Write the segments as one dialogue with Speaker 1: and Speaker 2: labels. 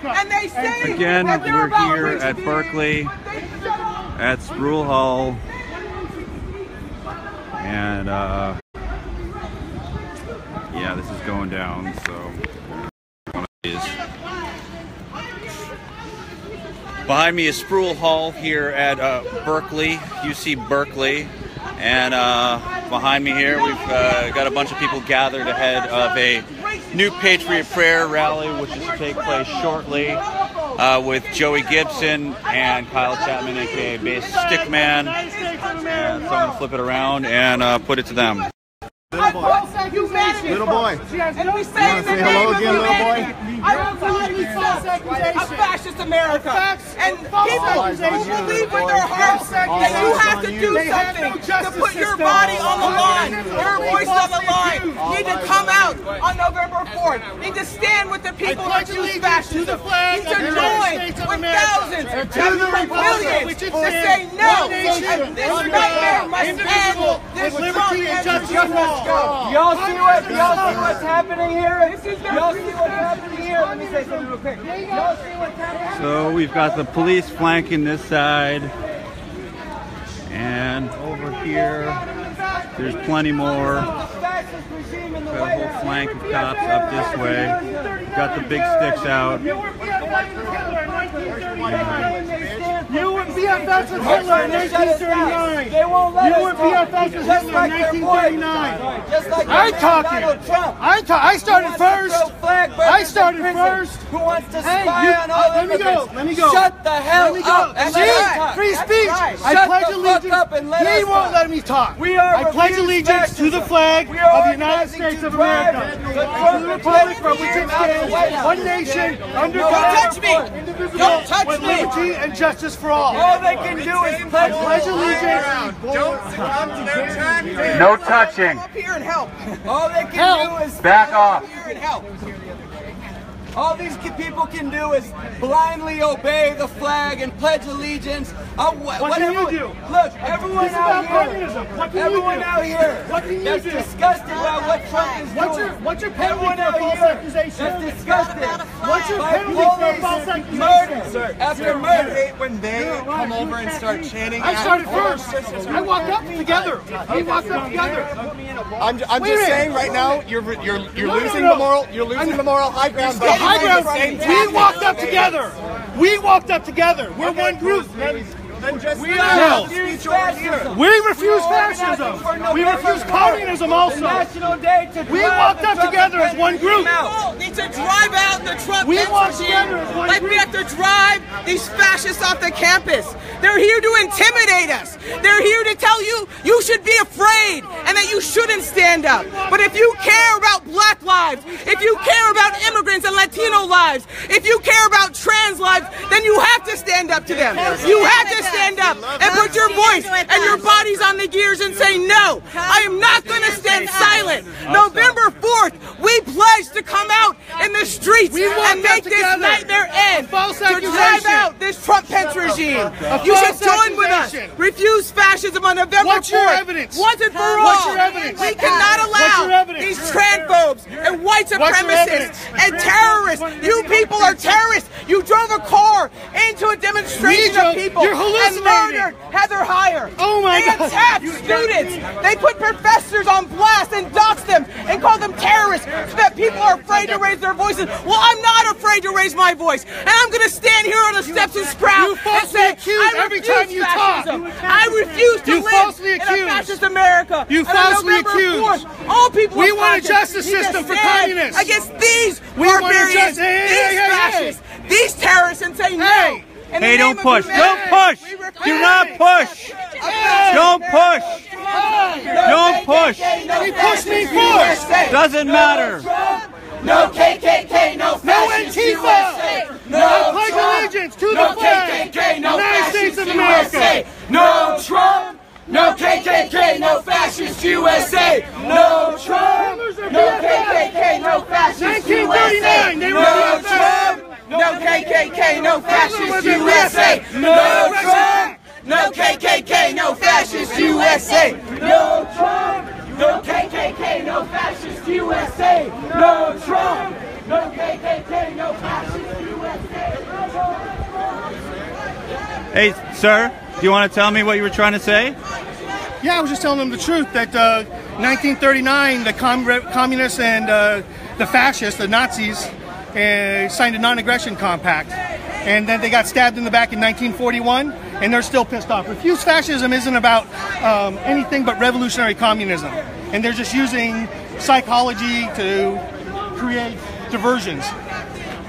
Speaker 1: And they say
Speaker 2: again,
Speaker 1: that they're
Speaker 2: we're
Speaker 1: about
Speaker 2: here at
Speaker 1: reaching
Speaker 2: Berkeley, at Spruill Hall, and yeah, this is going down. So behind me is Spruill Hall here at Berkeley, UC Berkeley, and behind me here we've got a bunch of people gathered ahead of a new Patriot Prayer rally, which is to take place shortly, with Joey Gibson and Kyle Chapman, aka Bass Stickman. And so I'm gonna flip it around and put it to them.
Speaker 1: Little boy. And we say in the name of humanity, I don't believe a fascist America. And people who believe with their hearts that you have to do something to put your body on the line, your voice on the line, need to come out on November 4th. Need to stand with the people that choose fascism. Need to join with thousands, millions to say no. And this nightmare must end. This Trump and
Speaker 3: Y'all see what's happening here? Y'all see what's happening here? Let me say something real quick. Y'all see what's happening?
Speaker 2: So we've got the police flanking this side, and over here there's plenty more. Got a whole flank of cops up this way. Got the big sticks out.
Speaker 4: You were BFFs with Hitler in 1939. You were BFFs with Hitler in 1939. I'm talking. I started first. I started first.
Speaker 3: Who wants to spy on all immigrants?
Speaker 4: Let me go.
Speaker 3: Shut the hell up.
Speaker 4: See? Free speech. I pledge allegiance. He won't let me talk. I pledge allegiance to the flag of the United States of America, to the republic from which it stands, one nation, under God, indivisible, with liberty and justice for all.
Speaker 3: All they can do is
Speaker 4: pledge allegiance.
Speaker 2: No touching.
Speaker 1: Come up here and help.
Speaker 3: All they can do is
Speaker 2: back off.
Speaker 1: Here and help.
Speaker 3: All these people can do is blindly obey the flag and pledge allegiance.
Speaker 4: What can you do?
Speaker 3: Look, everyone out here
Speaker 4: What can you
Speaker 3: that's
Speaker 4: do?
Speaker 3: disgusted about what Trump is doing.
Speaker 4: What's your penalty
Speaker 3: Everyone
Speaker 4: for
Speaker 3: out
Speaker 4: false
Speaker 3: here
Speaker 4: accusation?
Speaker 3: that's disgusted.
Speaker 4: What's your
Speaker 3: by
Speaker 4: penalty for
Speaker 3: police
Speaker 4: false accusation?
Speaker 3: murder after murder.
Speaker 5: When they come over and start chanting.
Speaker 4: I started first. I walked up together. We walked up together.
Speaker 5: I'm just saying right now, you're losing the moral. You're losing the moral high ground.
Speaker 4: The high ground. We walked up together. We walked up together. We're one group.
Speaker 3: We
Speaker 4: refuse fascism. We refuse communism also. We walked up together as one group.
Speaker 1: Need to drive out the Trump regime. Like we have to drive these fascists off the campus. They're here to intimidate us. They're here to tell you you should be afraid and that you shouldn't stand up. But if you care about black lives, if you care about immigrants and Latino lives, if you care about trans lives, then you have to stand up to them. You have to stand up and put your voice and your bodies on the gears and say, no, I am not going to stand silent. November 4th, we pledge to come out in the streets and make this nightmare end. To drive out this Trump-Pence regime. You should join with us. Refuse fascism on November 4th.
Speaker 4: What's your evidence?
Speaker 1: Once and for all.
Speaker 4: What's your evidence?
Speaker 1: We cannot allow these transphobes and white supremacists and terrorists. You people are terrorists. You drove a car into a demonstration of people and murdered Heather Heyer.
Speaker 4: Oh my God.
Speaker 1: They attacked students. They put professors on blast and doxed them and called them terrorists so that people are afraid to raise their voices. Well, I'm not afraid to raise my voice. And I'm going to stand here on the steps and sprout and say,
Speaker 4: every time you talk.
Speaker 1: I refuse to live in a fascist America.
Speaker 4: You falsely accuse.
Speaker 1: All people
Speaker 4: we want a justice system for communists.
Speaker 1: Against these barbarians, these fascists, these terrorists, and say no.
Speaker 2: Hey, don't push. Don't push. Do not push. Don't push. Don't push.
Speaker 4: He pushed me first.
Speaker 2: Doesn't matter.
Speaker 3: No KKK, no
Speaker 4: No
Speaker 3: fascist
Speaker 4: Antifa.
Speaker 3: No
Speaker 4: pledge allegiance to the flag.
Speaker 3: KKK, no
Speaker 4: United States
Speaker 3: fascist
Speaker 4: of America.
Speaker 3: USA. No Trump. No KKK, no fascist USA. No Trump. No KKK, no fascist USA.
Speaker 4: 1939. They were
Speaker 3: No Trump. No KKK, no fascist USA. No Trump. No KKK, no fascist USA. No Trump. No KKK, no fascist USA. No Trump. No KKK, no fascist USA.
Speaker 2: Hey, sir, do you want to tell me what you were trying to say?
Speaker 4: Yeah, I was just telling them the truth that 1939, the communists and the fascists, the Nazis, signed a non-aggression compact. And then they got stabbed in the back in 1941, and they're still pissed off. Refuse fascism isn't about anything but revolutionary communism. And they're just using psychology to create diversions.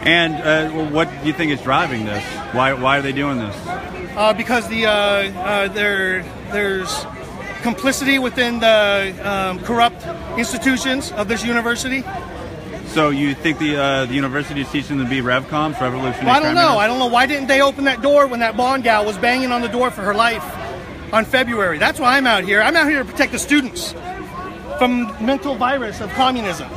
Speaker 2: And what do you think is driving this? Why are they doing this?
Speaker 4: Because there's complicity within the corrupt institutions of this university.
Speaker 2: So you think the university is teaching them to be RevComs, revolutionary?
Speaker 4: Well, I don't know. Why didn't they open that door when that blonde gal was banging on the door for her life on February? That's why I'm out here. I'm out here to protect the students from mental virus of communism.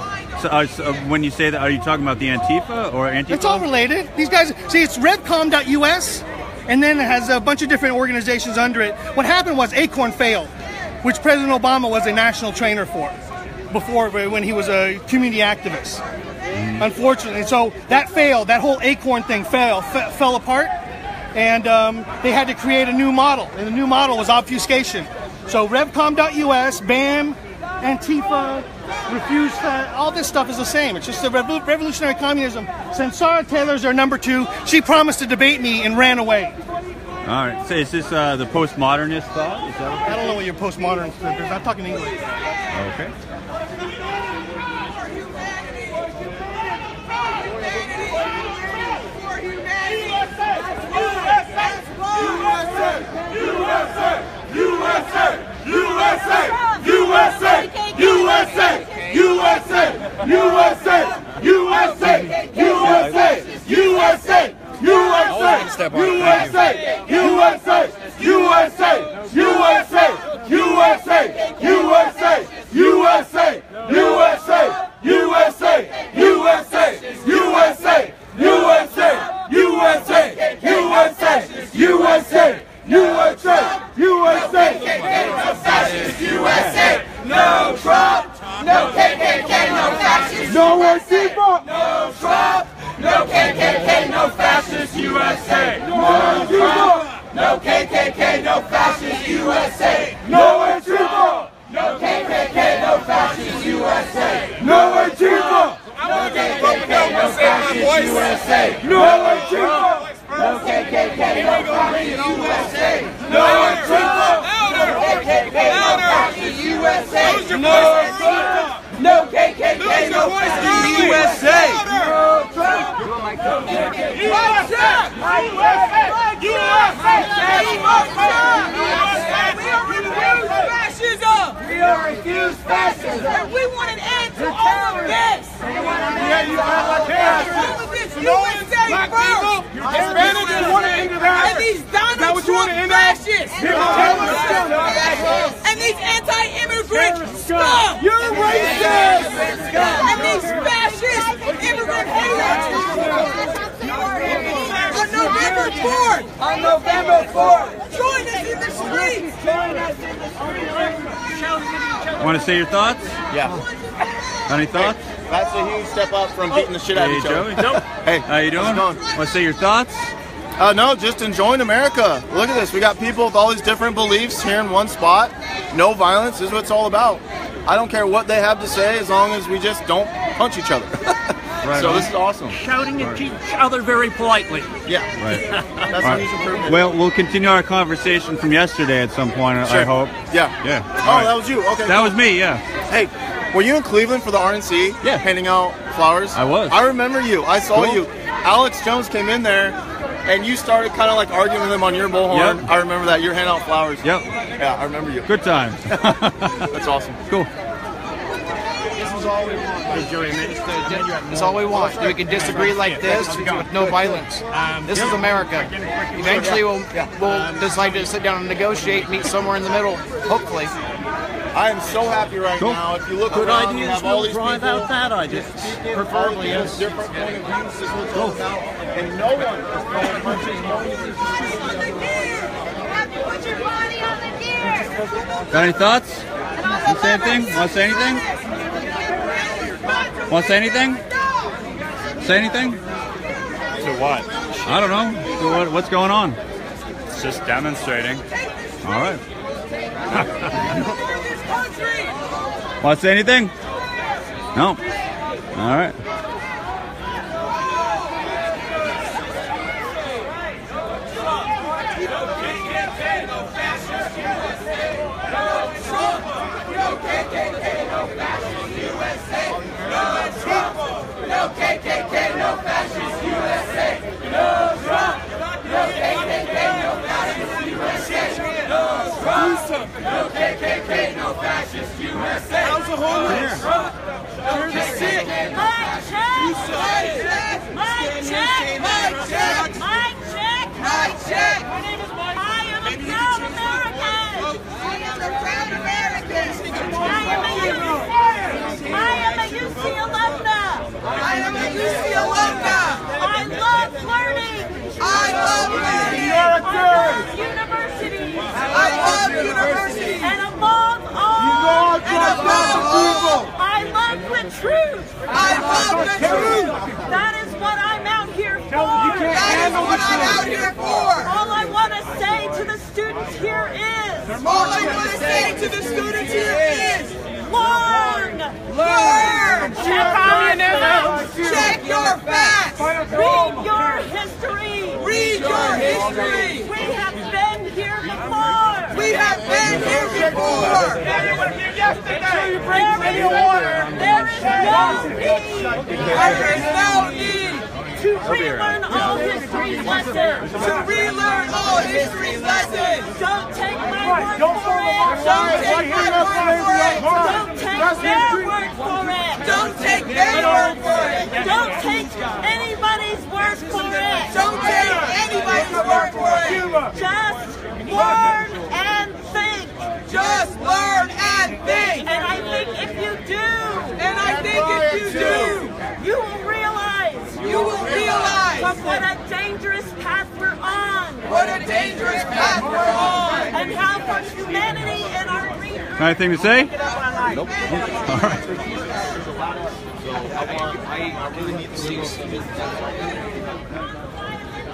Speaker 2: So when you say that, are you talking about the Antifa or Antifa?
Speaker 4: It's all related. These guys, see, it's revcom.us, and then it has a bunch of different organizations under it. What happened was Acorn failed, which President Obama was a national trainer for before, when he was a community activist. Unfortunately, so that failed. That whole Acorn thing fell apart, and they had to create a new model, and the new model was obfuscation. So revcom.us, BAM, Antifa, Refuse, all this stuff is the same. It's just the revolutionary communism. Since Sarah Taylor's their number 2, she promised to debate me and ran away.
Speaker 2: All right. So is this the postmodernist thought? Is that
Speaker 4: I don't know what your postmodern is. I'm talking English.
Speaker 2: Okay.
Speaker 3: No Trump, no KKK, no fascist. No Antifa, no Trump, no KKK, no fascist USA. No Trump, no KKK, no fascist USA. No Antifa, no KKK, no fascist USA. No Antifa, no KKK, no fascist USA. No Antifa, no KKK, no fascist USA. No Antifa. USA. No Trump. No KKK. No USA. No Trump. We are refused fascism. And we want an end to all of this. All of this USA first. And these Donald Trump fascists. And these anti-immigrant scum. You're racist. And these fascist immigrant haters. On November 4th. Join us in the streets. Join us in the streets.
Speaker 2: Want to say your thoughts?
Speaker 5: Yeah.
Speaker 2: Any thoughts?
Speaker 5: That's a huge step up from beating the shit out of each other.
Speaker 2: Joey.
Speaker 5: Hey,
Speaker 2: how you doing? Want to say your thoughts?
Speaker 5: No, just enjoying America. Look at this. We got people with all these different beliefs here in one spot. No violence is what it's all about. I don't care what they have to say as long as we just don't punch each other.
Speaker 2: Right
Speaker 5: so
Speaker 2: on.
Speaker 5: this is awesome.
Speaker 6: Shouting at each other very politely.
Speaker 5: Yeah.
Speaker 2: Right.
Speaker 5: That's a huge improvement.
Speaker 2: Well, we'll continue our conversation from yesterday at some point,
Speaker 5: Sure.
Speaker 2: I hope.
Speaker 5: Yeah.
Speaker 2: Yeah.
Speaker 5: Oh,
Speaker 2: All right.
Speaker 5: that was you. Okay.
Speaker 2: That was me, yeah.
Speaker 5: Hey, were you in Cleveland for the RNC?
Speaker 2: Yeah.
Speaker 5: Handing out flowers?
Speaker 2: I was.
Speaker 5: I remember you. I saw
Speaker 2: Cool.
Speaker 5: you. Alex Jones came in there, and you started kind of like arguing with him on your bullhorn.
Speaker 2: Yep.
Speaker 5: I remember that. You're handing out flowers.
Speaker 2: Yep.
Speaker 5: Yeah, I remember you.
Speaker 2: Good times.
Speaker 5: That's awesome.
Speaker 2: Cool.
Speaker 7: That's all we want. We can disagree like this with no violence. This is America. Eventually, we'll decide to sit down and negotiate, meet somewhere in the middle. Hopefully.
Speaker 5: I am so happy right now. If you look around, you have all these people.
Speaker 6: that idea.
Speaker 5: Preferably, yes. Different point of views. This is what it's all about. And no one is throwing punches. No one is
Speaker 8: Put your body on the deer.
Speaker 2: Got any thoughts? Want to say anything? Want to say anything? Want to say anything? Say anything?
Speaker 5: To what?
Speaker 2: I don't know. So what's going on? It's just demonstrating. All right. Want to say anything? No. All right.
Speaker 3: No KKK, no fascist USA. No Trump. No KKK, no fascist USA. No Trump. No KKK, no fascist USA. How's the homeless? No KKK, no fascist USA.
Speaker 8: Mic check!
Speaker 3: Mic check!
Speaker 8: Mic check!
Speaker 3: Mic check!
Speaker 8: My name is Mike. I am a proud American!
Speaker 3: I am a proud American!
Speaker 8: I am a UC alumna!
Speaker 3: I am a UC alumna!
Speaker 8: I love learning!
Speaker 3: I love learning!
Speaker 8: I love universities!
Speaker 3: I love universities!
Speaker 8: And above all, I love the truth!
Speaker 3: I love the truth!
Speaker 8: That is what I'm out here for!
Speaker 3: That is what I'm out here for!
Speaker 8: All I want to say to the students here is...
Speaker 3: All I want to say to the students here is...
Speaker 8: Learn!
Speaker 3: Learn!
Speaker 8: Check communism!
Speaker 3: Check your facts!
Speaker 8: Read your history!
Speaker 3: Read your history!
Speaker 8: We have been here before!
Speaker 3: We have been here before!
Speaker 8: There is no need!
Speaker 3: There is no need
Speaker 8: To relearn all history's lessons!
Speaker 3: to relearn all history's lessons!
Speaker 8: Don't take my word for it!
Speaker 3: Don't take my word for it!
Speaker 8: Don't take their word for it!
Speaker 3: Don't take their word for it!
Speaker 8: Don't take anybody's word for it!
Speaker 3: Don't take anybody's word for it!
Speaker 8: Just learn and think!
Speaker 3: Just learn and think!
Speaker 8: And I think if you do,
Speaker 3: And I think if you do,
Speaker 8: you will realize what a dangerous path we're on!
Speaker 3: what a dangerous path we're on!
Speaker 8: And how for humanity and our readers.
Speaker 2: Anything to say? Nope. All right.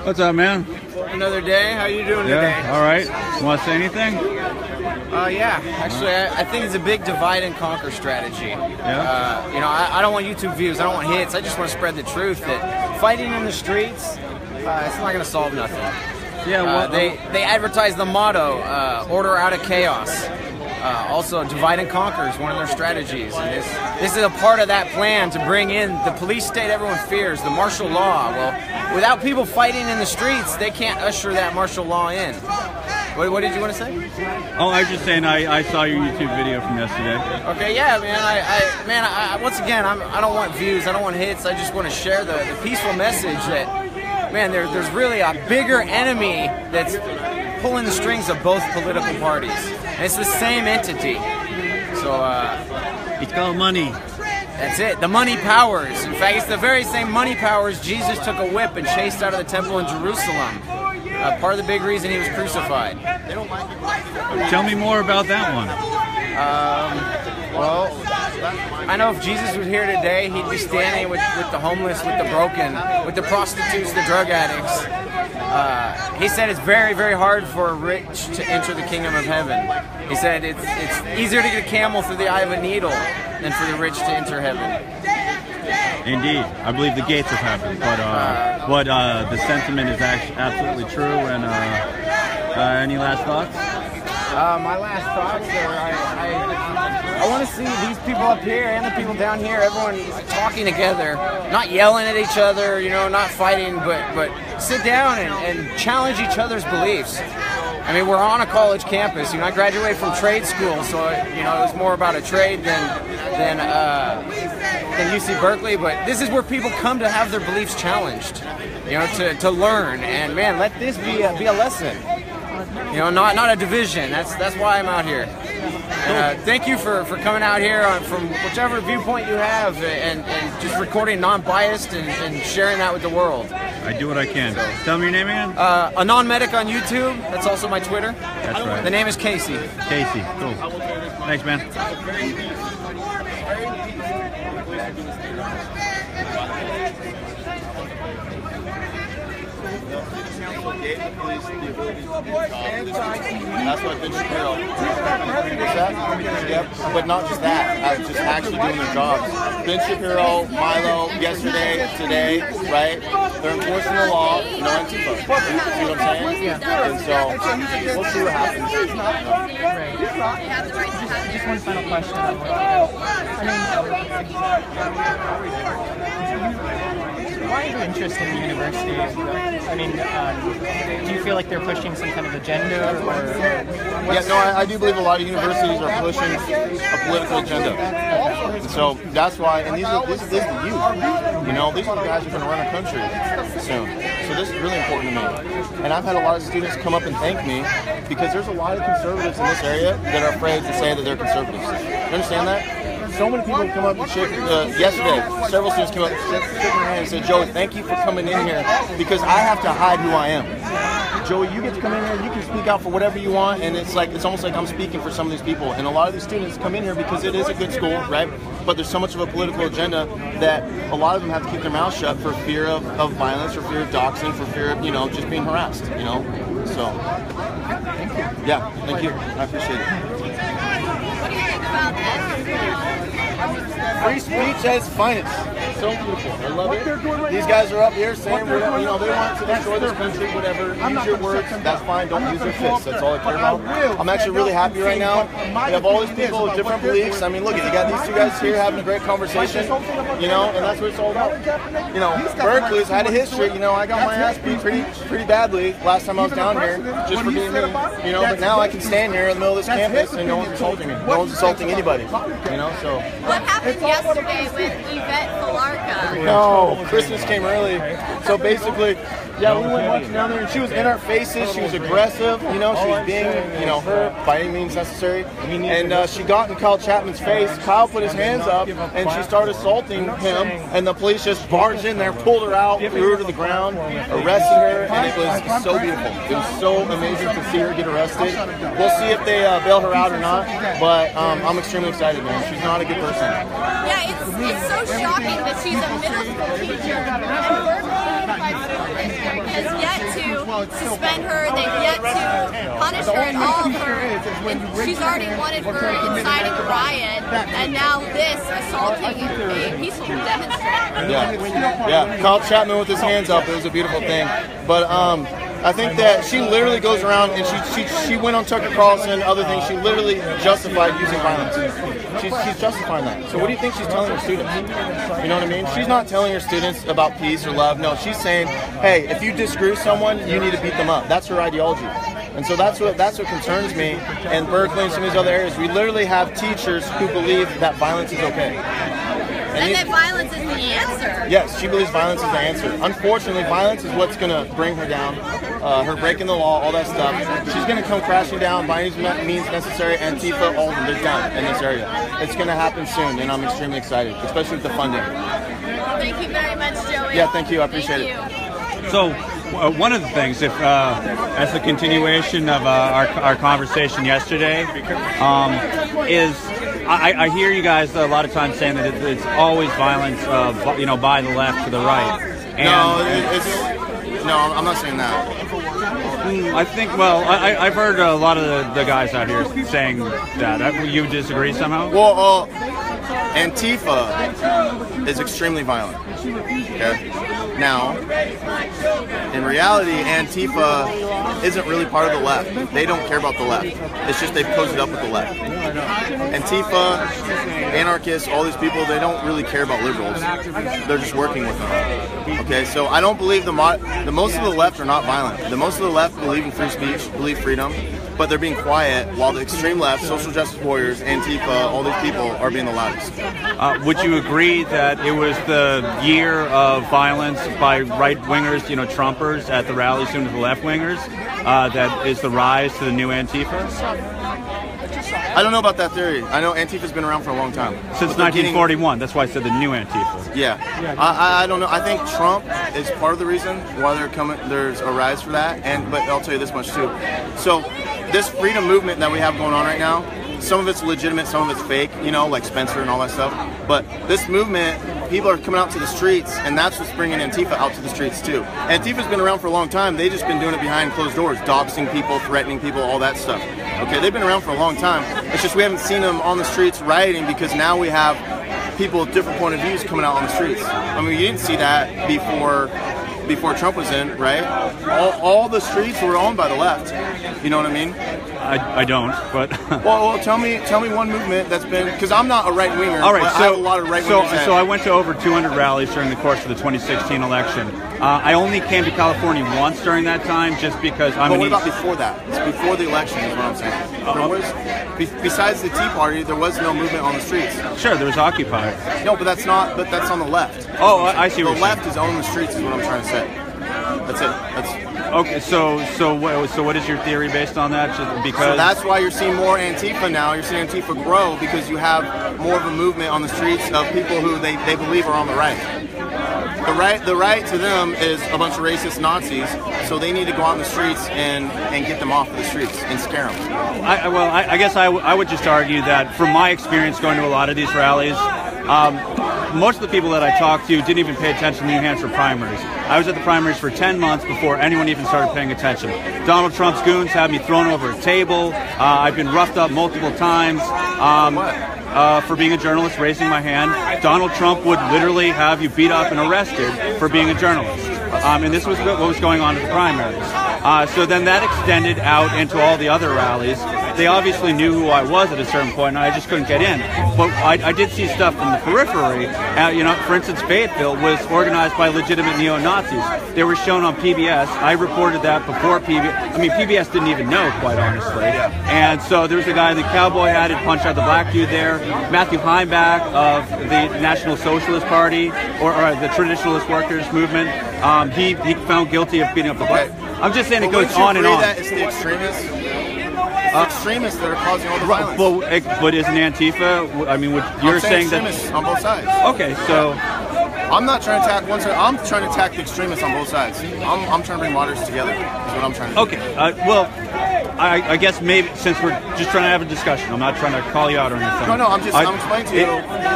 Speaker 2: What's up, man?
Speaker 7: Another day. How you doing today?
Speaker 2: Yeah. All right. Want to say anything?
Speaker 7: Yeah. Actually, I think it's a big divide and conquer strategy.
Speaker 2: Yeah.
Speaker 7: I don't want YouTube views. I don't want hits. I just want to spread the truth that fighting in the streets, it's not going to solve nothing.
Speaker 2: Yeah. Well,
Speaker 7: They advertise the motto, order out of chaos. Also, divide and conquer is one of their strategies. And this is a part of that plan to bring in the police state everyone fears, the martial law. Well, without people fighting in the streets, they can't usher that martial law in. What did you want to say?
Speaker 2: oh, I was just saying I saw your YouTube video from yesterday.
Speaker 7: Okay, yeah, man. I once again, I don't want views. I don't want hits. I just want to share the peaceful message that, man, there's really a bigger enemy that's pulling the strings of both political parties. And it's the same entity. So,
Speaker 2: It's called money.
Speaker 7: that's it. The money powers. In fact, it's the very same money powers Jesus took a whip and chased out of the temple in Jerusalem. Part of the big reason he was crucified.
Speaker 2: Tell me more about that one.
Speaker 7: Well, I know if Jesus was here today, he'd be standing with the homeless, with the broken, with the prostitutes, the drug addicts. He said it's very, very hard for a rich to enter the kingdom of heaven. He said it's easier to get a camel through the eye of a needle than for the rich to enter heaven.
Speaker 2: Indeed, I believe the gates have happened, but the sentiment is actually absolutely true. And any last thoughts?
Speaker 7: My last thoughts are I want to see these people up here and the people down here, everyone talking together, not yelling at each other, not fighting, but sit down and challenge each other's beliefs. I mean, we're on a college campus. I graduated from trade school, so it was more about a trade than UC Berkeley. But this is where people come to have their beliefs challenged, to learn. And man, let this be a lesson. Not a division. That's why I'm out here. Thank you for coming out here from whichever viewpoint you have and just recording non-biased and sharing that with the world.
Speaker 2: I do what I can. Tell me your name again.
Speaker 7: A non-medic on YouTube. That's also my Twitter.
Speaker 2: That's right.
Speaker 7: The name is Casey.
Speaker 2: Casey. Cool. Thanks, man.
Speaker 5: give the police the ability to do the job. That's what Ben Shapiro. What's that? Yep. But not just that, just actually doing their jobs. Ben Shapiro, Milo, yesterday, today, right? They're enforcing the law, no Antifa. See what I'm saying? Yeah. And so, we'll see what happens.
Speaker 9: Just one final question. Why are you interested in the university? I mean, do you feel like they're pushing some kind of agenda? Or
Speaker 5: yeah, no, I do believe a lot of universities are pushing a political agenda. And so that's why, and this is the youth. You know, these are the guys who are going to run our country soon. So this is really important to me. And I've had a lot of students come up and thank me because there's a lot of conservatives in this area that are afraid to say that they're conservatives. You understand that? So many people come up and shake, yesterday, several students came up and shook my hand and said, Joey, thank you for coming in here because I have to hide who I am. Joey, you get to come in here and you can speak out for whatever you want, and it's almost like I'm speaking for some of these people. And a lot of these students come in here because it is a good school, right? But there's so much of a political agenda that a lot of them have to keep their mouths shut for fear of violence, for fear of doxing, for fear of, just being harassed, So, yeah, thank you. I appreciate it.
Speaker 10: What do you think about this?
Speaker 5: Free speech at its finest. So beautiful. I love it. These guys are up here saying, they want to destroy this country, whatever. Use your words. That's fine. Don't use your fists. That's all I care about. I'm actually really happy right now. We have all these people with different beliefs. I mean, look, you got these two guys here having a great conversation, and that's what it's all about. Berkeley's had a history. I got my ass beat pretty badly last time I was down here, just for being me. But now I can stand here in the middle of this campus and no one's insulting me. No one's insulting anybody. So.
Speaker 10: What happened yesterday with Yvette Falarca?
Speaker 5: No, Christmas came early. So basically, yeah, we went watching down there and she was in our faces. She was aggressive. She was being, hurt by any means necessary. And she got in Kyle Chapman's face. Kyle put his hands up and she started assaulting him. And the police just barged in there, pulled her out, threw her to the ground, arrested her. And it was so beautiful. It was so amazing to see her get arrested. We'll see if they bail her out or not. But I'm extremely excited, man. She's not a good person.
Speaker 10: Yeah, it's so shocking that she's a middle school teacher and Berkeley has yet to suspend her. They've yet to punish her at all and she's already wanted for inciting a riot, and now this assaulting a peaceful demonstrator.
Speaker 5: Yeah. Kyle Chapman with his hands up. It was a beautiful thing. But I think that she literally goes around and she went on Tucker Carlson and other things. She literally justified using violence. She's justifying that. So what do you think she's telling her students? You know what I mean? She's not telling her students about peace or love. No, she's saying, hey, if you disagree with someone, you need to beat them up. That's her ideology. And so that's what concerns me. And Berkeley and some of these other areas, we literally have teachers who believe that violence is okay.
Speaker 10: And that violence is the answer.
Speaker 5: Yes, she believes violence is the answer. Unfortunately, violence is what's going to bring her down. Her breaking the law, all that stuff. She's going to come crashing down by any means necessary. Antifa, all of them, they're done in this area. It's going to happen soon, and I'm extremely excited, especially with the funding.
Speaker 10: Thank you very much, Joey.
Speaker 5: Yeah, thank you. I appreciate it.
Speaker 11: So, one of the things, if as a continuation of our conversation yesterday, is I hear you guys a lot of times saying that it's always violence, by the left to the right. And
Speaker 5: no, I'm not saying that.
Speaker 11: I think, I've heard a lot of the guys out here saying that. You disagree somehow?
Speaker 5: Well, Antifa is extremely violent. Okay? Now, in reality, Antifa isn't really part of the left. They don't care about the left. It's just they've cozied up with the left. Antifa, anarchists, all these people, they don't really care about liberals. They're just working with them. Okay, so I don't believe the most of the left are not violent. The most of the left believe in free speech, believe freedom, but they're being quiet while the extreme left, social justice warriors, Antifa, all these people are being the loudest.
Speaker 11: Would you agree that it was the year of violence by right-wingers, Trumpers at the rally, soon to the left-wingers, that is the rise to the new Antifa?
Speaker 5: I don't know about that theory. I know Antifa's been around for a long time.
Speaker 11: Since 1941. That's why I said the new Antifa.
Speaker 5: Yeah. I don't know. I think Trump is part of the reason why there's a rise for that. But I'll tell you this much too. So this freedom movement that we have going on right now, some of it's legitimate, some of it's fake, like Spencer and all that stuff. But this movement people are coming out to the streets, and that's what's bringing Antifa out to the streets too. Antifa's been around for a long time. They've just been doing it behind closed doors, doxing people, threatening people, all that stuff. Okay, they've been around for a long time. It's just we haven't seen them on the streets rioting because now we have people with different point of views coming out on the streets. I mean, you didn't see that before Trump was in, right? All the streets were owned by the left. You know what I mean?
Speaker 11: I don't, but
Speaker 5: well, tell me one movement that's been, because I'm not a right winger.
Speaker 11: All right,
Speaker 5: but I have a lot of right wingers.
Speaker 11: So I went to over 200 rallies during the course of the 2016 election. I only came to California once during that time, just because I'm.
Speaker 5: But what about before that? It's before the election, is what I'm saying. There was, besides the Tea Party, there was no movement on the streets.
Speaker 11: Sure, there was Occupy.
Speaker 5: No, but that's not. But that's on the left.
Speaker 11: Oh, I see.
Speaker 5: The left is on the streets, is what I'm trying to say. That's it. That's.
Speaker 11: Okay, so what is your theory based on that? Just because
Speaker 5: so that's why you're seeing more Antifa now. You're seeing Antifa grow because you have more of a movement on the streets of people who they believe are on the right. The right to them is a bunch of racist Nazis, so they need to go out in the streets and get them off the streets and scare them.
Speaker 11: I guess I would just argue that from my experience going to a lot of these rallies, most of the people that I talked to didn't even pay attention to the New Hampshire primaries. I was at the primaries for 10 months before anyone even started paying attention. Donald Trump's goons had me thrown over a table. I've been roughed up multiple times for being a journalist, raising my hand. Donald Trump would literally have you beat up and arrested for being a journalist. And this was what was going on at the primaries. So then that extended out into all the other rallies. They obviously knew who I was at a certain point, and I just couldn't get in. But I did see stuff from the periphery. For instance, Fayetteville was organized by legitimate neo-Nazis. They were shown on PBS. I reported that before PBS. I mean, PBS didn't even know, quite honestly. And so there was a guy in the cowboy hat who punched out the black dude there. Matthew Heimbach of the National Socialist Party, or the Traditionalist Workers Movement. He found guilty of beating up the black. I'm just saying it goes on and on.
Speaker 5: That it's the extremists. Extremists that are causing all the violence.
Speaker 11: But isn't Antifa? I mean, you're saying that
Speaker 5: extremists on both sides.
Speaker 11: Okay, so
Speaker 5: I'm not trying to attack one side. I'm trying to attack the extremists on both sides. I'm trying to bring moderates together. Is what I'm trying to do.
Speaker 11: Okay. I guess maybe since we're just trying to have a discussion, I'm not trying to call you out or anything.
Speaker 5: No, I'm explaining to you.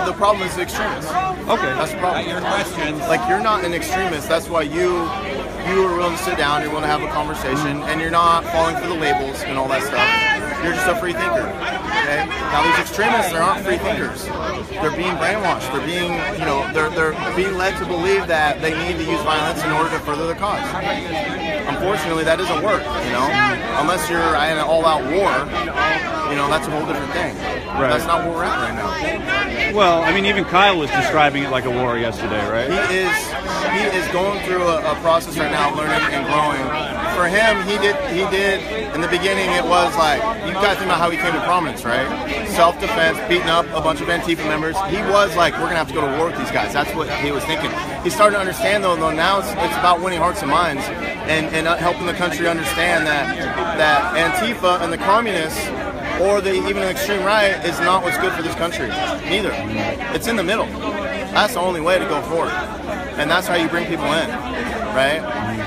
Speaker 5: The problem is the extremists.
Speaker 11: Okay.
Speaker 5: That's the problem. Your question. Like, you're not an extremist. That's why you are willing to sit down, you're willing to have a conversation, and you're not falling for the labels and all that stuff. You're just a free thinker. Okay? Now these extremists, they aren't free thinkers. They're being brainwashed. They're being, they're being led to believe that they need to use violence in order to further their cause. Unfortunately, that doesn't work. Unless you're in an all-out war, that's a whole different thing. Right. That's not where we're at right now.
Speaker 11: Well, I mean, even Kyle was describing it like a war yesterday, right?
Speaker 5: He is going through a process right now, learning and growing. For him, he did. In the beginning, it was like, you got to think about how he came to prominence, right? Self-defense, beating up a bunch of Antifa members. He was like, we're gonna have to go to war with these guys. That's what he was thinking. He started to understand though now it's about winning hearts and minds and helping the country understand that Antifa and the communists or even an extreme right is not what's good for this country. Neither. It's in the middle. That's the only way to go forward. And that's how you bring people in, right?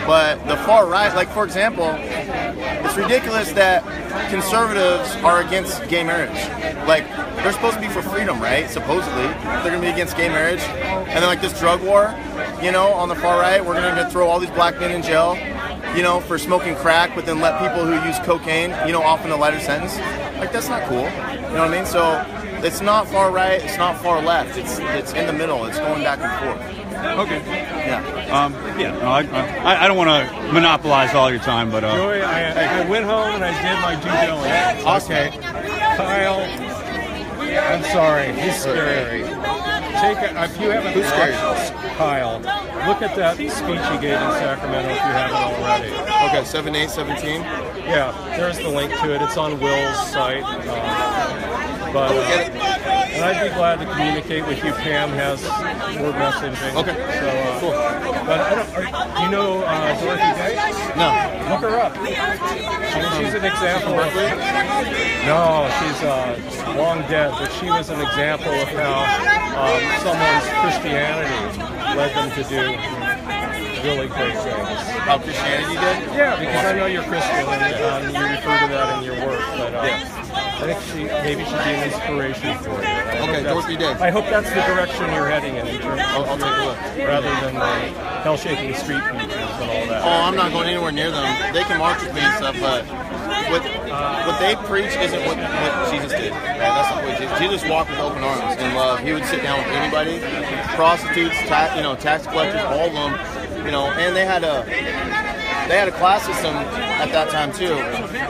Speaker 5: But the far right, like for example, it's ridiculous that conservatives are against gay marriage. Like, they're supposed to be for freedom, right? Supposedly. They're going to be against gay marriage. And then like this drug war, on the far right, we're going to throw all these black men in jail, for smoking crack, but then let people who use cocaine, off in a lighter sentence. Like, that's not cool. You know what I mean? So it's not far right, it's not far left. It's in the middle. It's going back and forth.
Speaker 11: Okay.
Speaker 5: Yeah.
Speaker 11: I don't want to monopolize all your time, but
Speaker 12: Joey, I went home and I did my due diligence.
Speaker 5: Awesome.
Speaker 12: Okay. Kyle, I'm sorry. He's scary. If you haven't watched Kyle, look at that speech he gave in Sacramento if you haven't already.
Speaker 5: Okay, 7/8/17.
Speaker 12: Yeah, there's the link to it. It's on Will's site. And I'd be glad to communicate with you. Pam has word messaging.
Speaker 5: Okay.
Speaker 12: So,
Speaker 5: cool.
Speaker 12: But do you know Dorothy Day?
Speaker 5: No.
Speaker 12: Look her up. She's an example of... No, she's long dead, but she was an example of how someone's Christianity led them to do really great things.
Speaker 5: How Christianity did?
Speaker 12: Yeah, because I know you're Christian and you refer to that in your work. But I think maybe she'd be an inspiration for you.
Speaker 5: Okay, Dorothy Day.
Speaker 12: I hope that's the direction you're heading in terms of
Speaker 5: I'll take a look.
Speaker 12: rather than the hell-shaking street preachers and all that.
Speaker 5: Oh, I'm not going anywhere near them. They can march with me and stuff, but what they preach isn't what Jesus did. Right? That's not what Jesus walked with open arms in love. He would sit down with anybody, prostitutes, tax collectors, all of them, and they had a class system at that time too,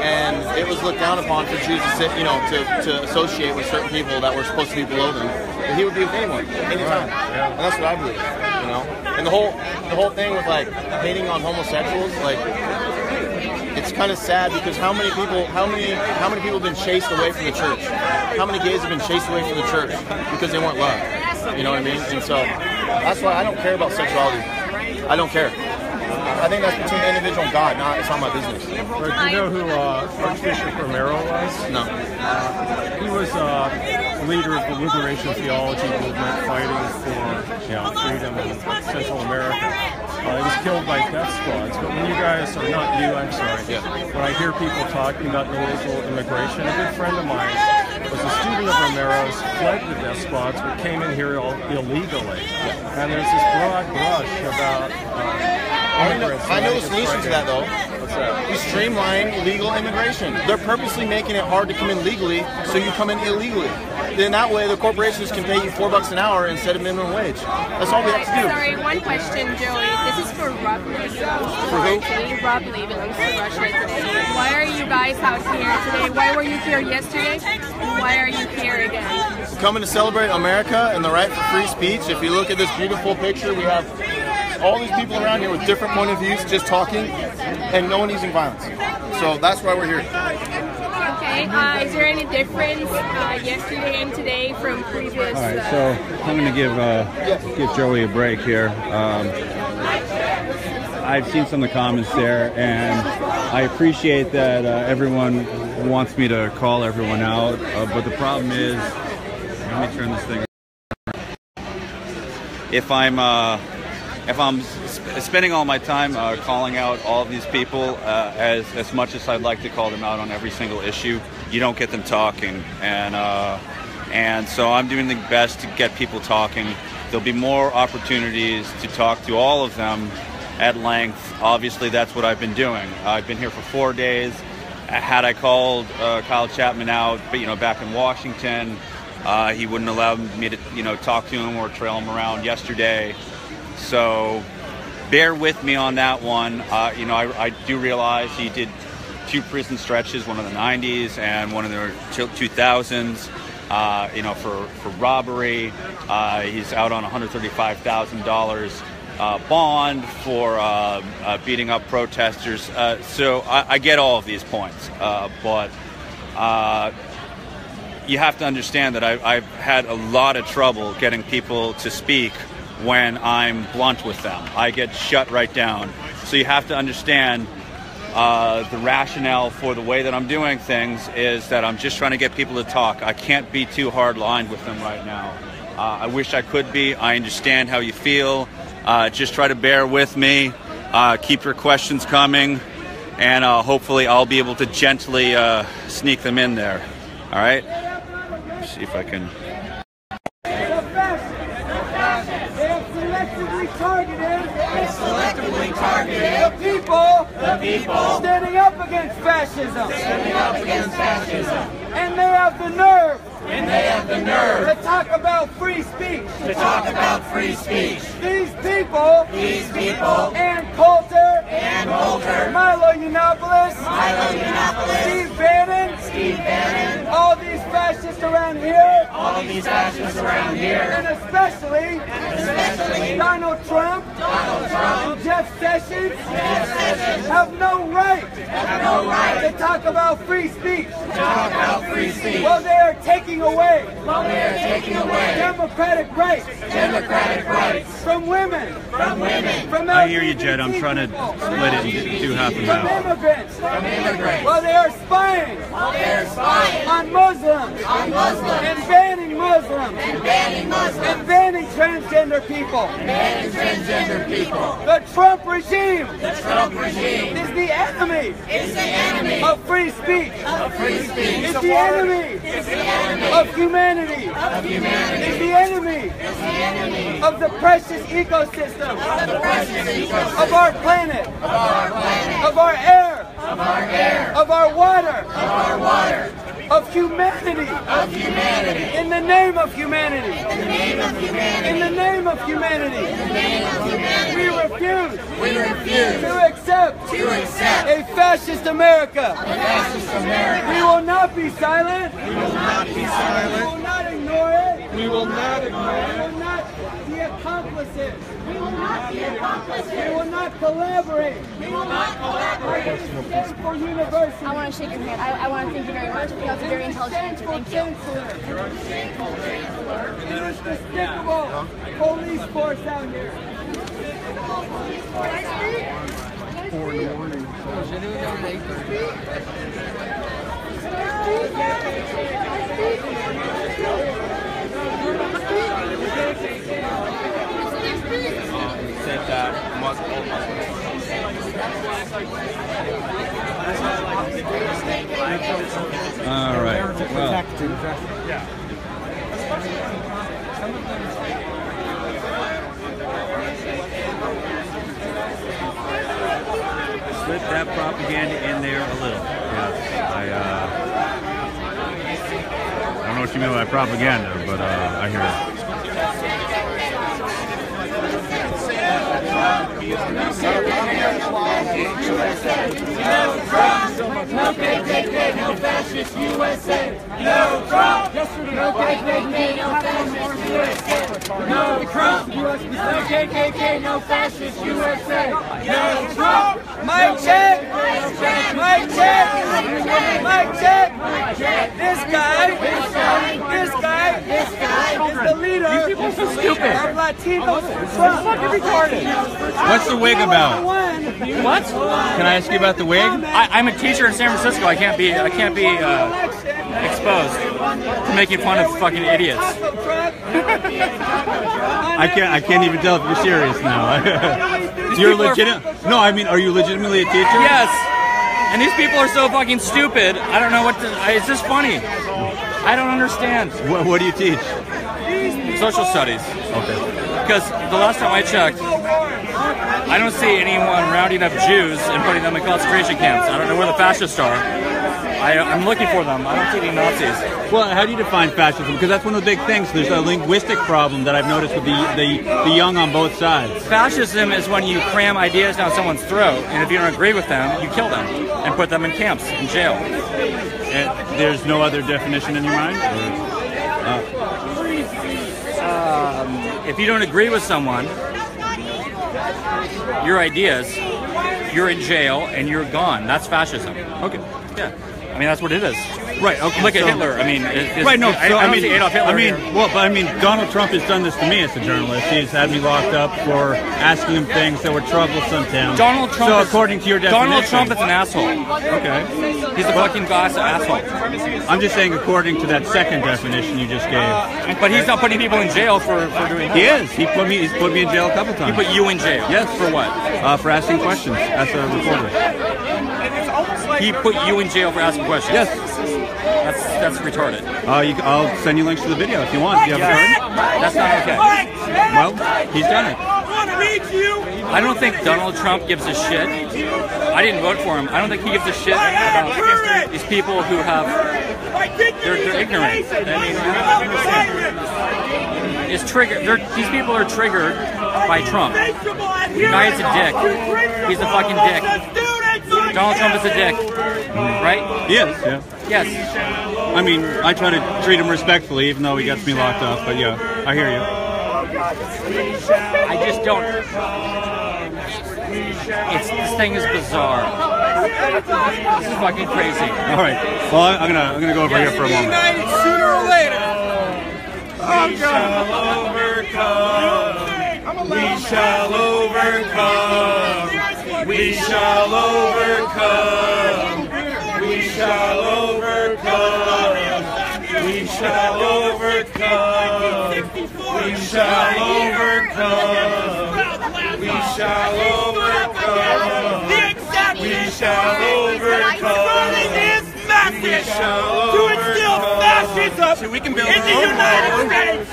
Speaker 5: and it was looked down upon for Jews to associate with certain people that were supposed to be below them. But he would be with anyone, anytime, and that's what I believe. And the whole thing with like hating on homosexuals, like it's kind of sad because how many people have been chased away from the church? How many gays have been chased away from the church because they weren't loved? You know what I mean? And so that's why I don't care about sexuality. I don't care. I think that's between the individual and God. It's not my business.
Speaker 12: Do you know who Archbishop Romero was?
Speaker 5: No.
Speaker 12: He was a leader of the liberation theology movement fighting for freedom in Central America. He was killed by death squads. But when you guys, or not you, I'm sorry, when I hear people talking about illegal immigration, a good friend of mine was a student of Romero's, fled the death squads, but came in here illegally. And there's this broad brush about
Speaker 5: I know the solution to that, though. What's that? We streamline legal immigration. They're purposely making it hard to come in legally, so you come in illegally. Then that way, the corporations can pay you $4 an hour instead of minimum wage. That's all we have to do.
Speaker 13: Sorry, one question, Joey. This is for Rob Lee.
Speaker 5: For who?
Speaker 13: Rob Lee belongs to Russia today. Why are you guys out here today? Why were you here yesterday? And why are you here again?
Speaker 5: Coming to celebrate America and the right for free speech. If you look at this beautiful picture, we have all these people around here with different point of views just talking and no one using violence. So that's why we're here.
Speaker 13: Okay, is there any difference yesterday and today from previous?
Speaker 11: All right, so I'm going to give Joey a break here. I've seen some of the comments there, and I appreciate that everyone wants me to call everyone out, but the problem is, let me turn this thing around. If I'm spending all my time calling out all of these people, as much as I'd like to call them out on every single issue, you don't get them talking, and so I'm doing the best to get people talking. There'll be more opportunities to talk to all of them at length. Obviously, that's what I've been doing. I've been here for 4 days. Had I called Kyle Chapman out, but back in Washington, he wouldn't allow me to talk to him or trail him around yesterday. So bear with me on that one. I do realize he did 2 prison stretches, one in the 90s and one in the 2000s, for robbery. He's out on $135,000 bond for beating up protesters. So I get all of these points, but you have to understand that I've had a lot of trouble getting people to speak when I'm blunt with them. I get shut right down. So you have to understand the rationale for the way that I'm doing things is that I'm just trying to get people to talk. I can't be too hard-lined with them right now. I wish I could be. I understand how you feel. Just try to bear with me. Keep your questions coming, and hopefully I'll be able to gently sneak them in there. All right? Let's see if I can...
Speaker 3: Selectively targeted the people standing up against fascism. And they have the nerve to talk about free speech. These people, Ann Coulter, Milo Yiannopoulos, Steve Bannon, all these fascists around here, and especially Donald Trump, and Jeff Sessions have no right to talk about free speech. Well, they are taking away democratic rights from women.
Speaker 11: I hear you, Jed. I'm trying to split it into half and half.
Speaker 3: From immigrants. Well, they are spying on Muslims and banning Muslims and banning transgender people. The Trump regime is the enemy of free speech. Is the enemy of humanity. Is the enemy of the precious ecosystem of our planet, of our air, of our water, of humanity, in the name of humanity, in the name of humanity, we refuse to accept a fascist America. We will not be silent. We will not ignore it. We will not be accomplices. We will not collaborate. Stand for university.
Speaker 13: I want to shake your hand. I want to thank you very much. I think that was a very intelligent answer. Thank you.
Speaker 3: This despicable police force out here.
Speaker 4: 4 in the morning.
Speaker 11: Said that all right. Well. Slip that propaganda in there a little. Yes, I don't know what you mean by propaganda, but I hear it.
Speaker 3: No Trump, no KKK, no fascist USA. No Trump, no KKK, no fascist USA. No Trump, no KKK, no fascist USA. No Trump. Mic check. Mic check. Mic check. This guy is the leader of Latinos. Fucking retarded.
Speaker 11: What's the wig about?
Speaker 14: What?
Speaker 11: Can I ask you about the wig?
Speaker 14: I'm a teacher in San Francisco. I can't be exposed to making fun of fucking idiots.
Speaker 11: I can't even tell if you're serious now. You're legit. No, I mean, are you legitimately a teacher?
Speaker 14: Yes. And these people are so fucking stupid. I don't know what to. It's just funny. I don't understand.
Speaker 11: What do you teach?
Speaker 14: Social studies.
Speaker 11: Okay.
Speaker 14: Because the last time I checked, I don't see anyone rounding up Jews and putting them in concentration camps. I don't know where the fascists are. I'm looking for them. I don't see any Nazis.
Speaker 11: Well, how do you define fascism? Because that's one of the big things. There's a linguistic problem that I've noticed with the young on both sides.
Speaker 14: Fascism is when you cram ideas down someone's throat, and if you don't agree with them, you kill them and put them in camps, in jail.
Speaker 11: And there's no other definition in your mind?
Speaker 14: If you don't agree with someone, your ideas, you're in jail and you're gone. That's fascism.
Speaker 11: Okay.
Speaker 14: Yeah. I mean, that's what it is.
Speaker 11: Right. Okay.
Speaker 14: Look at Hitler. I mean,
Speaker 11: right. No. So,
Speaker 14: I mean, Adolf Hitler.
Speaker 11: But I mean, Donald Trump has done this to me as a journalist. He's had me locked up for asking him things that were troublesome to him.
Speaker 14: Donald Trump.
Speaker 11: So, according to your definition,
Speaker 14: Donald Trump is an asshole.
Speaker 11: Okay.
Speaker 14: He's a fucking asshole.
Speaker 11: I'm just saying, according to that second definition you just gave.
Speaker 14: But he's not putting people in jail for doing.
Speaker 11: He is. He's put me in jail a couple times.
Speaker 14: He put you in jail.
Speaker 11: Yes.
Speaker 14: For what?
Speaker 11: For asking questions as a reporter.
Speaker 14: He put you in jail for asking questions.
Speaker 11: Yes.
Speaker 14: That's retarded.
Speaker 11: I'll send you links to the video if you want. Do you have it?
Speaker 14: That's not okay.
Speaker 11: Well, he's done it.
Speaker 14: I don't think Donald Trump gives a shit. I didn't vote for him. I don't think he gives a shit about these people who have. They're ignorant. I mean, it's triggered. These people are triggered by Trump. The guy's a dick. He's a fucking dick. Donald Trump is a dick, right?
Speaker 11: He is, yeah.
Speaker 14: Yes.
Speaker 11: I mean, I try to treat him respectfully, even though he gets me locked up. But yeah, I hear you.
Speaker 14: I just don't. This thing is bizarre. This is fucking crazy.
Speaker 11: All right. Well, I'm gonna go over here for a moment.
Speaker 3: United sooner or later.
Speaker 15: We shall overcome. We shall overcome. We shall overcome. We shall overcome. We shall overcome. We shall overcome. We shall overcome.
Speaker 3: to instill fascism in the United States.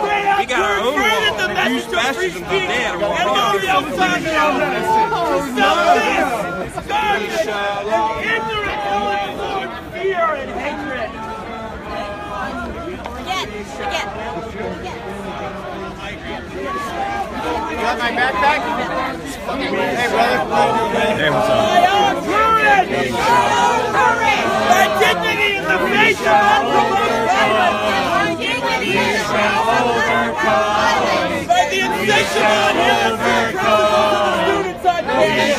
Speaker 3: They have perverted the message of free speech and Mario Savio to stop this garbage and ignorance and influence fear and hatred.
Speaker 10: Again.
Speaker 7: You got my backpack? Hey, brother.
Speaker 11: Hey, what's up?
Speaker 3: My dignity in the face of unprovoked violence. By the insatiable and innocent students on campus.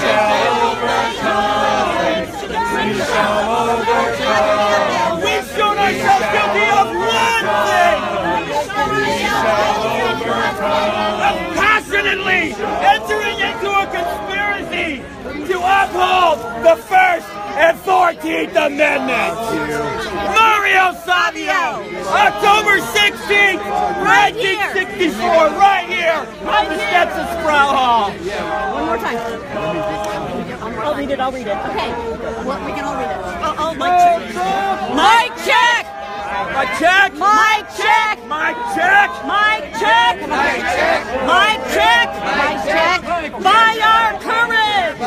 Speaker 3: We've shown ourselves guilty of one thing. Of passionately entering into a conspiracy to uphold the First and 14th Amendment. Mario Savio, October 16th, 1964, right here on the steps of Sproul Hall.
Speaker 10: One more time. I'll read it. Okay. Well, we can all read it. Oh, mic check!
Speaker 3: Mic check!
Speaker 10: Mic check!
Speaker 3: Mic check!
Speaker 10: Mic check!
Speaker 3: Mic check!
Speaker 10: Mic check! Mic check! By our courage!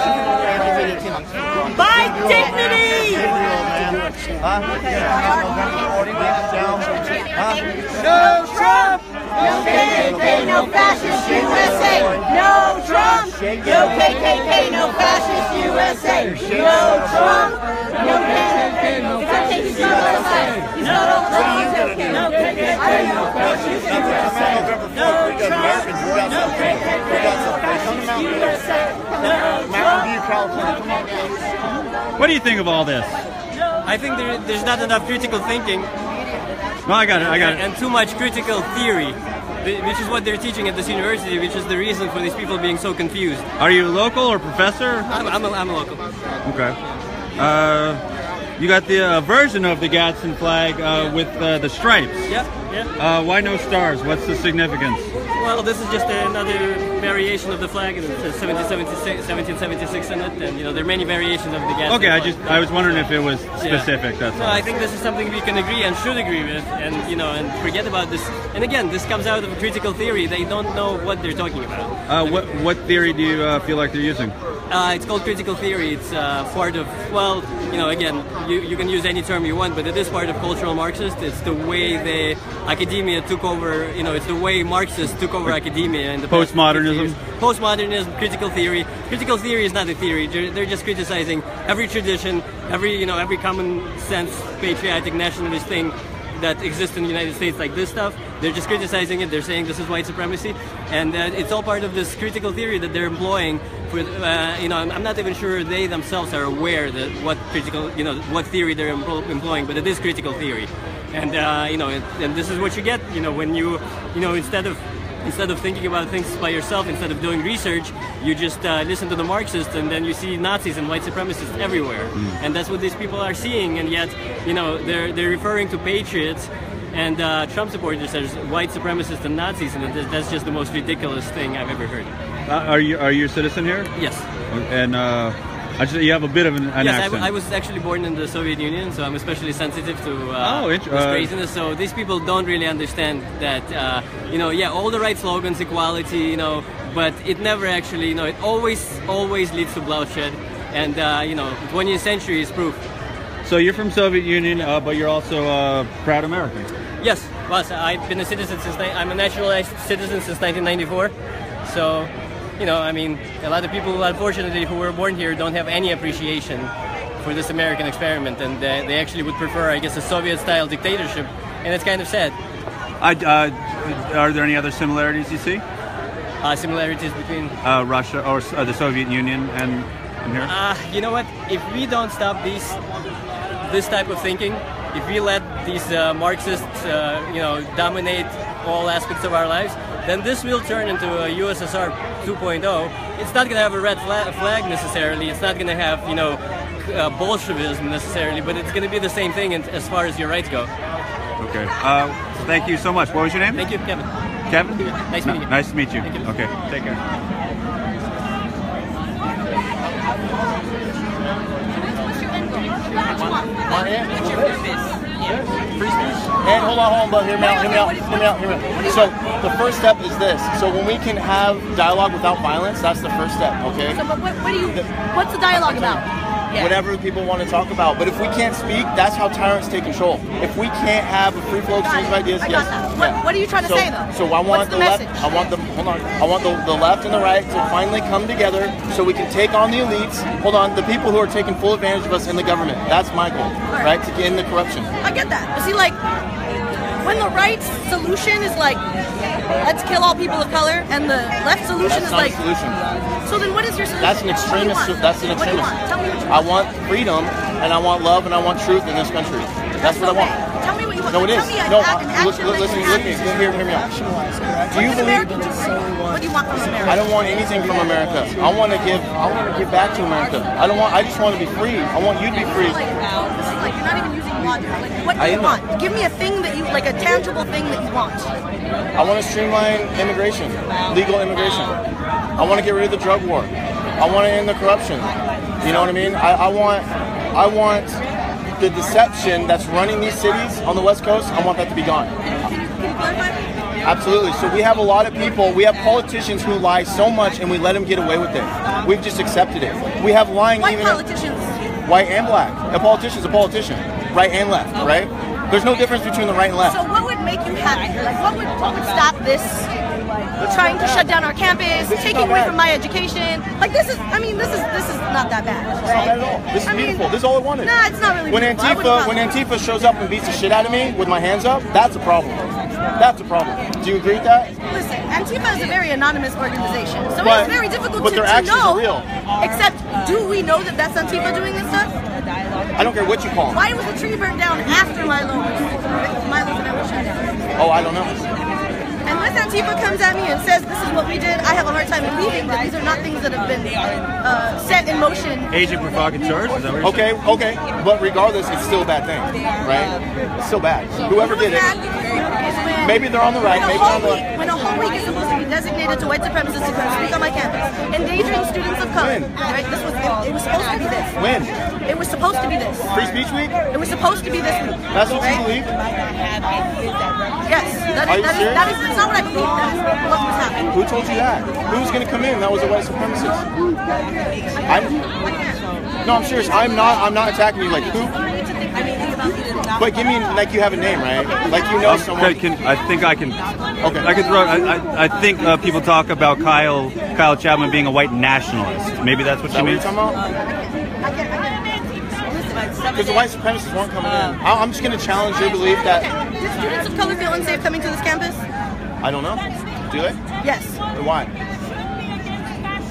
Speaker 10: By dignity!
Speaker 3: No Trump!
Speaker 10: No KKK, no fascist USA! No Trump! No KKK, no fascist USA! No Trump! No KKK, no fascist USA! No Trump! No KKK, no fascist USA! No Trump! No KKK, no fascist USA! No Trump!
Speaker 11: What do you think of all this?
Speaker 16: I think there's not enough critical thinking.
Speaker 11: Well, I got it.
Speaker 16: And too much critical theory, which is what they're teaching at this university, which is the reason for these people being so confused.
Speaker 11: Are you a local or professor?
Speaker 16: I'm a local.
Speaker 11: Okay. You got the version of the Gadsden flag with the stripes.
Speaker 16: Yep.
Speaker 11: Why no stars? What's the significance?
Speaker 16: Well, this is just another variation of the flag. It says 1776 in it, and there are many variations of the Gadsden flag.
Speaker 11: I was wondering if it was specific. That's all.
Speaker 16: I think this is something we can agree and should agree with, and and forget about this. And again, this comes out of a critical theory. They don't know what they're talking about.
Speaker 11: What theory do you feel like they're using?
Speaker 16: It's called critical theory. It's part of, again, you can use any term you want, but it is part of cultural Marxist. It's the way academia took over, it's the way Marxists took over academia. In the
Speaker 11: Postmodernism?
Speaker 16: Postmodernism, critical theory. Critical theory is not a theory. They're just criticizing every tradition, every common sense, patriotic, nationalist thing that exists in the United States, like this stuff. They're just criticizing it. They're saying this is white supremacy, and it's all part of this critical theory that they're employing. I'm not even sure they themselves are aware that what theory they're employing, but it is critical theory, and and this is what you get. When you instead of thinking about things by yourself, instead of doing research, you just listen to the Marxists, and then you see Nazis and white supremacists everywhere. And that's what these people are seeing, and yet, they're referring to patriots and Trump supporters as white supremacists and Nazis, and that's just the most ridiculous thing I've ever heard.
Speaker 11: Are you a citizen here?
Speaker 16: Yes.
Speaker 11: And you have a bit of an accent.
Speaker 16: I was actually born in the Soviet Union, so I'm especially sensitive to this craziness. So these people don't really understand that, all the right slogans, equality, but it never actually, it always leads to bloodshed. And, 20th century is proof.
Speaker 11: So you're from Soviet Union, but you're also a proud American.
Speaker 16: Yes. Well, I've been a citizen I'm a naturalized citizen since 1994. So, a lot of people, unfortunately, who were born here don't have any appreciation for this American experiment, and they actually would prefer, I guess, a Soviet-style dictatorship, and it's kind of sad.
Speaker 11: Are there any other similarities you see?
Speaker 16: Similarities between?
Speaker 11: Russia or the Soviet Union and here?
Speaker 16: You know what? If we don't stop this type of thinking, if we let these Marxists, dominate all aspects of our lives, then this will turn into a USSR 2.0. It's not going to have a red flag necessarily. It's not going to have, Bolshevism necessarily, but it's going to be the same thing as far as your rights go.
Speaker 11: Okay. Thank you so much. What was your name?
Speaker 16: Thank you, Kevin.
Speaker 11: Kevin?
Speaker 16: Nice meeting you.
Speaker 11: Nice to meet you.
Speaker 16: Thank you.
Speaker 11: Okay. Take care.
Speaker 10: What's your end goal?
Speaker 5: on, but hear me out. So the first step is this. So when we can have dialogue without violence, that's the first step, okay?
Speaker 10: So, but what's the dialogue about?
Speaker 5: Whatever people want to talk about. But if we can't speak, that's how tyrants take control. If we can't have a free flow exchange of ideas, yes.
Speaker 10: What are you trying to say, though?
Speaker 5: So I want the left. I want the left and the right to finally come together so we can take on the elites. Hold on, the people who are taking full advantage of us in the government. That's my goal, right? To end the corruption.
Speaker 10: I get that. But see, like, when the right solution is like, let's kill all people of color, and the left solution is like, so then what is your solution?
Speaker 5: That's an extremist. That's an extremist.
Speaker 10: Tell me what you want.
Speaker 5: I want freedom, and I want love, and I want truth in this country. That's what I want.
Speaker 10: Tell me what you want.
Speaker 5: No, it is.
Speaker 10: Tell me
Speaker 5: listen, hear me out. Do you believe?
Speaker 10: What do you want from America?
Speaker 5: I don't want anything from America. I want to give back to America. I just want to be free. I want you to be free.
Speaker 10: Like, you're not even using logic. Like, what do you want? Give me a thing that you, like a tangible thing that you want.
Speaker 5: I want to streamline immigration, legal immigration. I want to get rid of the drug war. I want to end the corruption. You know what I mean? I want the deception that's running these cities on the West Coast. I want that to be gone. Absolutely. So we have a lot of people, we have politicians who lie so much and we let them get away with it. We've just accepted it. We have lying
Speaker 10: White
Speaker 5: even
Speaker 10: politicians.
Speaker 5: White and black. A politician's a politician. Right and left, right? There's no difference between the right and left.
Speaker 10: So what would make you happy? Like what would stop this trying to shut down our campus, taking away from my education? Like this is not that bad.
Speaker 5: It's not bad at all. This is beautiful. This is all I wanted.
Speaker 10: Nah, it's not really beautiful.
Speaker 5: When Antifa shows up and beats the shit out of me with my hands up, that's a problem. That's a problem. Do you agree with that?
Speaker 10: Listen, Antifa is a very anonymous organization, so it's very difficult to know.
Speaker 5: Real.
Speaker 10: Except, do we know that that's Antifa doing this stuff?
Speaker 5: I don't care what you call them.
Speaker 10: Why was the tree burnt down after Milo's was shut down?
Speaker 5: Oh, I don't know.
Speaker 10: Unless Antifa comes at me and says this is what we did, I have a hard time believing that these are not things that have been set in motion.
Speaker 11: Agent provocateur? Is that what you're saying?
Speaker 5: Okay. But regardless, it's still a bad thing, right? It's still bad. Whoever did it. Maybe they're on the right, maybe they're on the left.
Speaker 10: When a whole week is supposed to be designated to white supremacists to come speak on my campus, endangering students of color. Right? It was supposed to be this.
Speaker 5: When?
Speaker 10: It was supposed to be this.
Speaker 5: Free Speech Week?
Speaker 10: It was supposed to be this week.
Speaker 5: That's what you believe?
Speaker 10: Yes. That's not what I believe. That is what was happening.
Speaker 5: Who told you that? Who was going to come in? That was a white supremacist. I'm serious. I'm not attacking you. Like who? But give me like you have a name, right? Like you know someone.
Speaker 11: I think I can. Okay. I can throw. I think people talk about Kyle Chapman being a white nationalist. Maybe that's what she means.
Speaker 5: Because the white supremacists weren't coming in. I'm just going to challenge your belief that.
Speaker 10: Do students of color feel unsafe coming to this campus?
Speaker 5: I don't know. Do they?
Speaker 10: Yes.
Speaker 5: Why?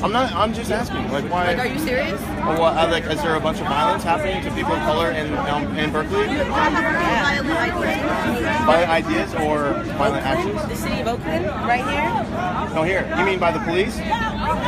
Speaker 5: I'm just asking. Like why?
Speaker 10: Like, are you serious?
Speaker 5: Or what? Like, is there a bunch of violence happening to people of color in Berkeley? Violent ideas or violent actions?
Speaker 17: The city of Oakland, right here.
Speaker 5: No, here. You mean by the police?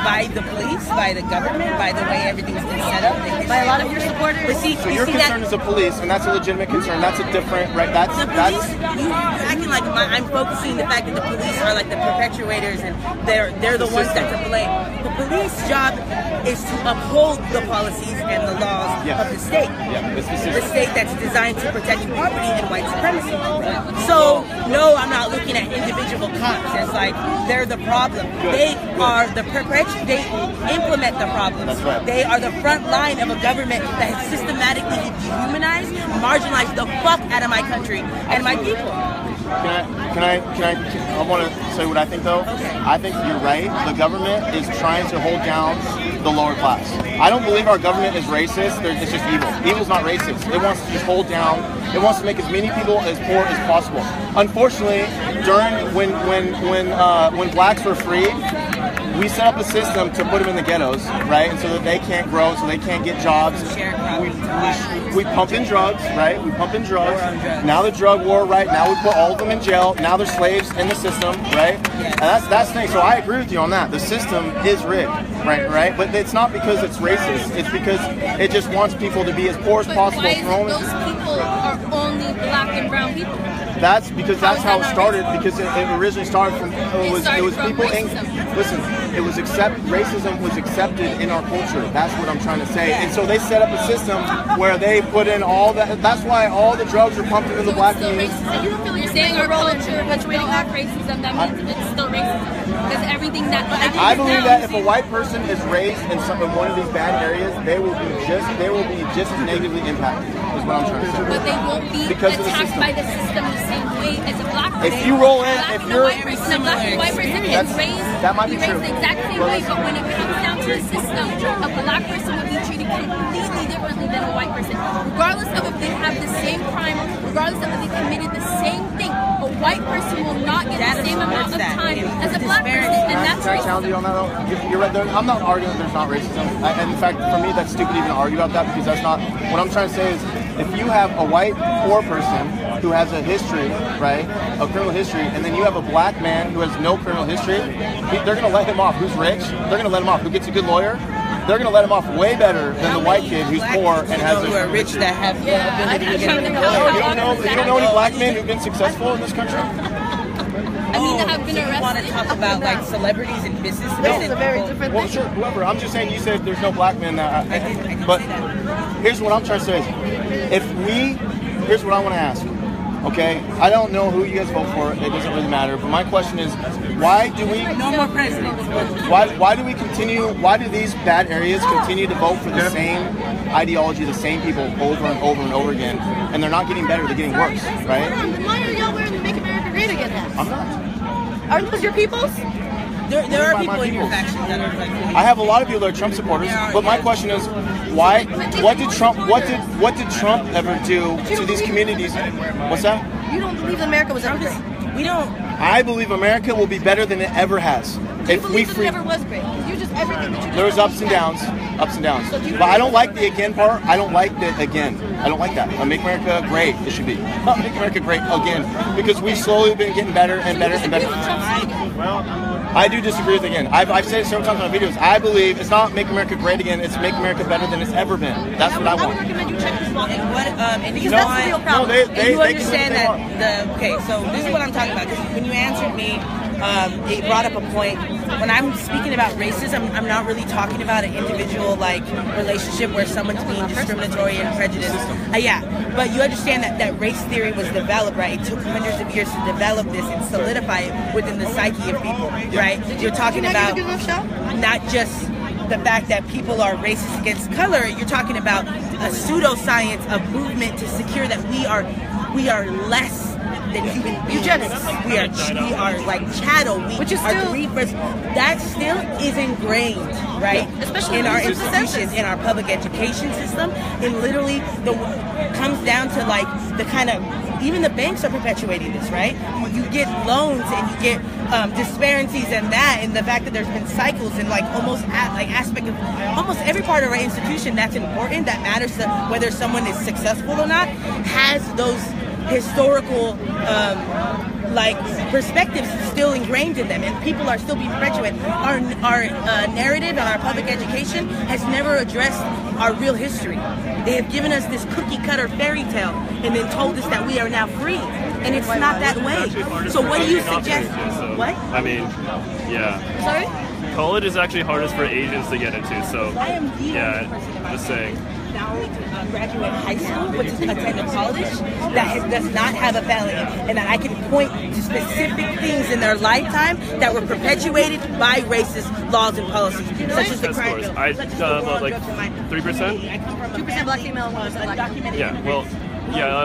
Speaker 17: By the police, by the government, by the way everything's been set up.
Speaker 10: By a lot of your supporters.
Speaker 17: But see,
Speaker 5: so your concern is the police, and that's a legitimate concern. That's a different, right? That's
Speaker 17: you acting like I'm focusing the fact that the police are like the perpetuators and they're the ones that to blame. The police job is to uphold the policies and the laws of the state.
Speaker 5: Yeah, it's
Speaker 17: the state that's designed to protect property and white supremacy. So no, I'm not looking at individual cops as like they're the problem. They are the they implement the problems.
Speaker 5: That's right.
Speaker 17: They are the front line of a government that has systematically dehumanized, marginalized the fuck out of my country and my people.
Speaker 5: I want to say what I think though. Okay. I think you're right. The government is trying to hold down the lower class. I don't believe our government is racist. It's just evil. Evil's not racist. It wants to just hold down. It wants to make as many people as poor as possible. Unfortunately, when blacks were freed, we set up a system to put them in the ghettos, right? And so that they can't grow, so they can't get jobs. We pump in drugs, right? We pump in drugs. Now the drug war, right? Now we put all of them in jail. Now they're slaves in the system, right? And that's the thing. So I agree with you on that. The system is rigged, right? But it's not because it's racist. It's because it just wants people to be as poor as possible.
Speaker 10: Why those people are only black and brown people?
Speaker 5: That's because that's how it started. Because it originally started from it was people. Listen, racism was accepted in our culture. That's what I'm trying to say. And so they set up a system where they put in all that. That's why all the drugs are pumped into the black community.
Speaker 10: You don't feel you're
Speaker 13: saying our culture was built off racism, that means it's still racism. Because everything that
Speaker 5: I believe that if a white person is raised in one of these bad areas, they will be just as negatively impacted. Is what I'm trying to say.
Speaker 13: But they won't be attacked by the system the same way as a black person.
Speaker 5: If you roll in, if you're
Speaker 13: a white person is raised,
Speaker 5: that might be true.
Speaker 13: The exact same way, but when it comes down to the system, a black person will be treated completely differently than a white person. Regardless of if they have the same crime, regardless of if they committed the same thing, a white person will not get the same amount of time as a black person, and that's
Speaker 5: Can I challenge you on that though? You're right. I'm not arguing that there's not racism. And in fact, for me, that's stupid even to argue about that because that's not what I'm trying to say. Is if you have a white poor person who has a history, right, a criminal history, and then you have a black man who has no criminal history, they're going to let him off. Who's rich? They're going to let him off. Who gets a good lawyer? They're going to let him off way better than the white kid who's poor and has a...
Speaker 17: who are rich that have the ability to get a good lawyer.
Speaker 5: You don't know any black men who've been successful in this country?
Speaker 13: I mean, that have been arrested.
Speaker 17: You want to talk about like celebrities and businessmen?
Speaker 5: This is a very different thing. Well, sure, whoever. I'm just saying you said there's no black men that... But here's what I'm trying to say. Here's what I want to ask. Okay? I don't know who you guys vote for. It doesn't really matter. But my question is, why do we...
Speaker 17: No more presidents.
Speaker 5: Why do we continue... Why do these bad areas continue to vote for the same ideology, the same people over and over and over again? And they're not getting better. They're getting worse, right?
Speaker 10: Why are y'all wearing the Make America Great Again hats?
Speaker 5: I'm not.
Speaker 10: Are those your peoples?
Speaker 17: There are people in your faction that are like...
Speaker 5: I have a lot of people that are Trump supporters, but my question is, why? What did Trump ever do to these communities? What's that?
Speaker 10: You don't believe America was ever great.
Speaker 17: We don't.
Speaker 5: I believe America will be better than it ever has.
Speaker 10: If we free, it never was great. You just everything that you do.
Speaker 5: There's ups and downs. But I don't like the again part. I don't like the again. I don't like that. Make America great. It should be. Make America great again, because we've slowly been getting better and better and better. I do disagree with again. I've said it several times on videos. I believe it's not Make America Great Again. It's Make America Better than it's ever been. That's what I want.
Speaker 10: I would recommend you check this one.
Speaker 17: And
Speaker 10: because that's the real problem.
Speaker 5: No,
Speaker 17: and you understand that okay, so this is what I'm talking about. Because when you answered me, it brought up a point. When I'm speaking about racism, I'm not really talking about an individual like relationship where someone's being discriminatory and prejudiced. Yeah, but you understand that race theory was developed, right? It took hundreds of years to develop this and solidify it within the psyche of people, right? You're talking about not just the fact that people are racist against color. You're talking about a pseudoscience of movement to secure that we are less than human beings. We are like chattel. Which is still reapers. That still is ingrained, right? Especially in our institutions, in our public education system. And literally, comes down to like the kind of, even the banks are perpetuating this, right? You get loans and you get disparities and that, and the fact that there's been cycles and like almost aspect of almost every part of our institution that's important, that matters to whether someone is successful or not, has those historical like perspectives still ingrained in them, and people are still being perpetuated. Our narrative and our public education has never addressed our real history. They have given us this cookie cutter fairy tale and then told us that we are now free, and it's not that way. So what do you suggest? What?
Speaker 18: I mean, yeah.
Speaker 10: Sorry?
Speaker 18: College is actually hardest for Asians to get into, so yeah, just saying.
Speaker 17: Graduate high school, but to attend a college that does not have a felony, and that I can point to specific things in their lifetime that were perpetuated by racist laws and policies, such as the crime bill.
Speaker 18: About like 3%.
Speaker 10: 2% black female and 1% black documented.
Speaker 18: Yeah, well. Yeah,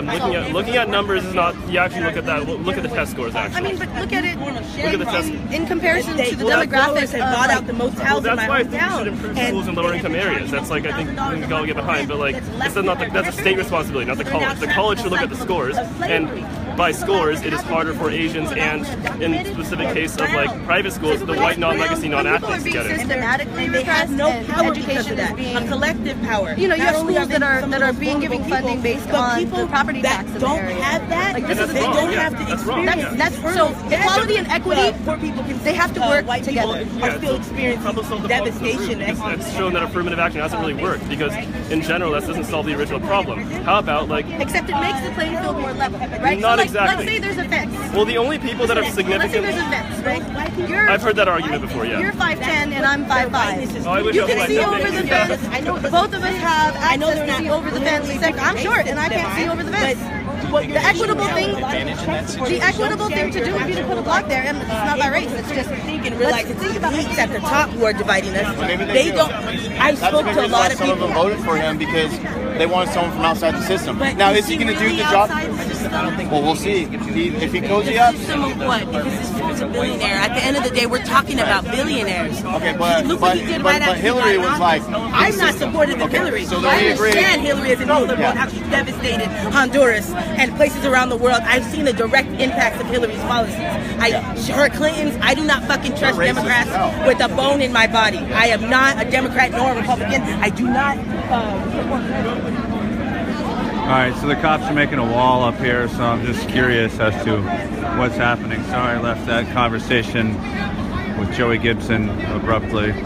Speaker 18: looking at numbers is not. You actually look at that. Look at the test scores. Actually,
Speaker 10: I mean, but look at it.
Speaker 18: Look at the test.
Speaker 10: In comparison to the demographics
Speaker 17: and bought out the motels in my
Speaker 18: hometown. That's why I think we should improve schools in lower income areas. That's like I think we can all get behind. But like, it's not that's a state responsibility, not the college. The college should look at the scores, and by scores, it is harder for Asians and, in the specific case of like private schools, the white non-legacy non-athletes to get in.
Speaker 17: They have no power because of that. A collective power.
Speaker 10: You know, you have schools that are being given funding based on the property tax
Speaker 17: that don't have that.
Speaker 10: Like,
Speaker 17: they don't have to experience.
Speaker 10: That's so equality and equity.
Speaker 17: Poor people can.
Speaker 10: They have to work together.
Speaker 17: Are still experiencing devastation.
Speaker 18: It's shown that affirmative action hasn't really worked because, in general, that doesn't solve the original problem. How about like?
Speaker 10: Except it makes the playing field more level, right?
Speaker 18: Not
Speaker 10: so,
Speaker 18: exactly.
Speaker 10: Let's say there's a fence.
Speaker 18: Well, the only people that have significant.
Speaker 10: Let's say there's a fence, right?
Speaker 18: I've heard that argument before. Yeah.
Speaker 10: You're 5'10" and I'm 5'5".
Speaker 18: Oh,
Speaker 10: You can see over the fence. Both of us have access to see over the fence. Except I'm short and I can't see over the fence.
Speaker 19: the equitable thing to do would be to put a block there, and it's not by race. It's just
Speaker 17: thinking, realize it's the elites at the top who are dividing us. They don't. I spoke to a lot of people.
Speaker 5: Some of them voted for him because they wanted someone from outside the system. Now, is he going to do the job? Well, we'll see. If he cozy up.
Speaker 17: System of what? Because this is a billionaire. At the end of the day, we're talking about billionaires.
Speaker 5: Okay, but Hillary was like,
Speaker 17: I'm not supportive of Hillary.
Speaker 5: So
Speaker 17: I understand Hillary is an evil liberal and how she's devastated Honduras and places around the world. I've seen the direct impacts of Hillary's policies. Her Clintons, I do not fucking trust Democrats with a bone in my body. I am not a Democrat nor a Republican. I do not
Speaker 11: All right, so the cops are making a wall up here, so I'm just curious as to what's happening. Sorry I left that conversation with Joey Gibson abruptly. Just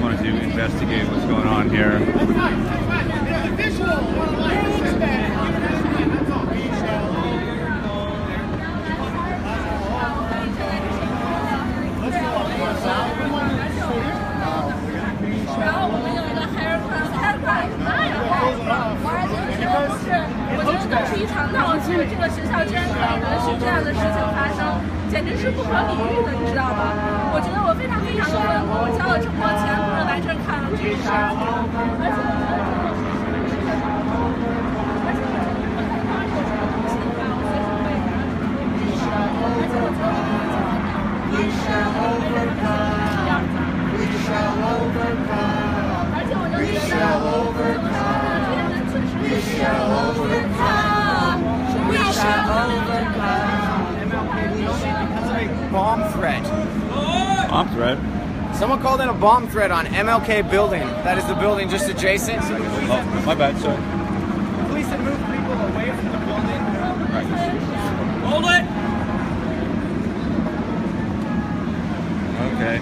Speaker 11: wanted to investigate what's going on here.
Speaker 7: Bomb threat.
Speaker 11: Bomb threat?
Speaker 7: Someone called in a bomb threat on MLK building. That is the building just adjacent.
Speaker 11: Oh, my bad, sir.
Speaker 7: Police have moved people away from the building.
Speaker 11: Right.
Speaker 7: Hold it!
Speaker 11: Okay.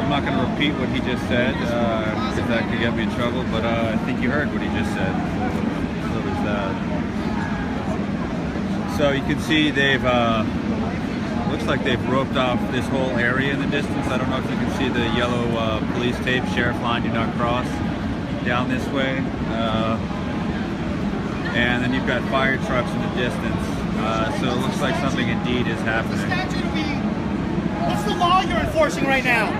Speaker 11: I'm not going to repeat what he just said, because that could get me in trouble, but I think you heard what he just said. So there's that. So you can see they've, looks like they've roped off this whole area in the distance. I don't know if you can see the yellow police tape, sheriff line, do not cross, down this way. And then you've got fire trucks in the distance. So it looks like something indeed is happening.
Speaker 4: What's the law you're enforcing right now?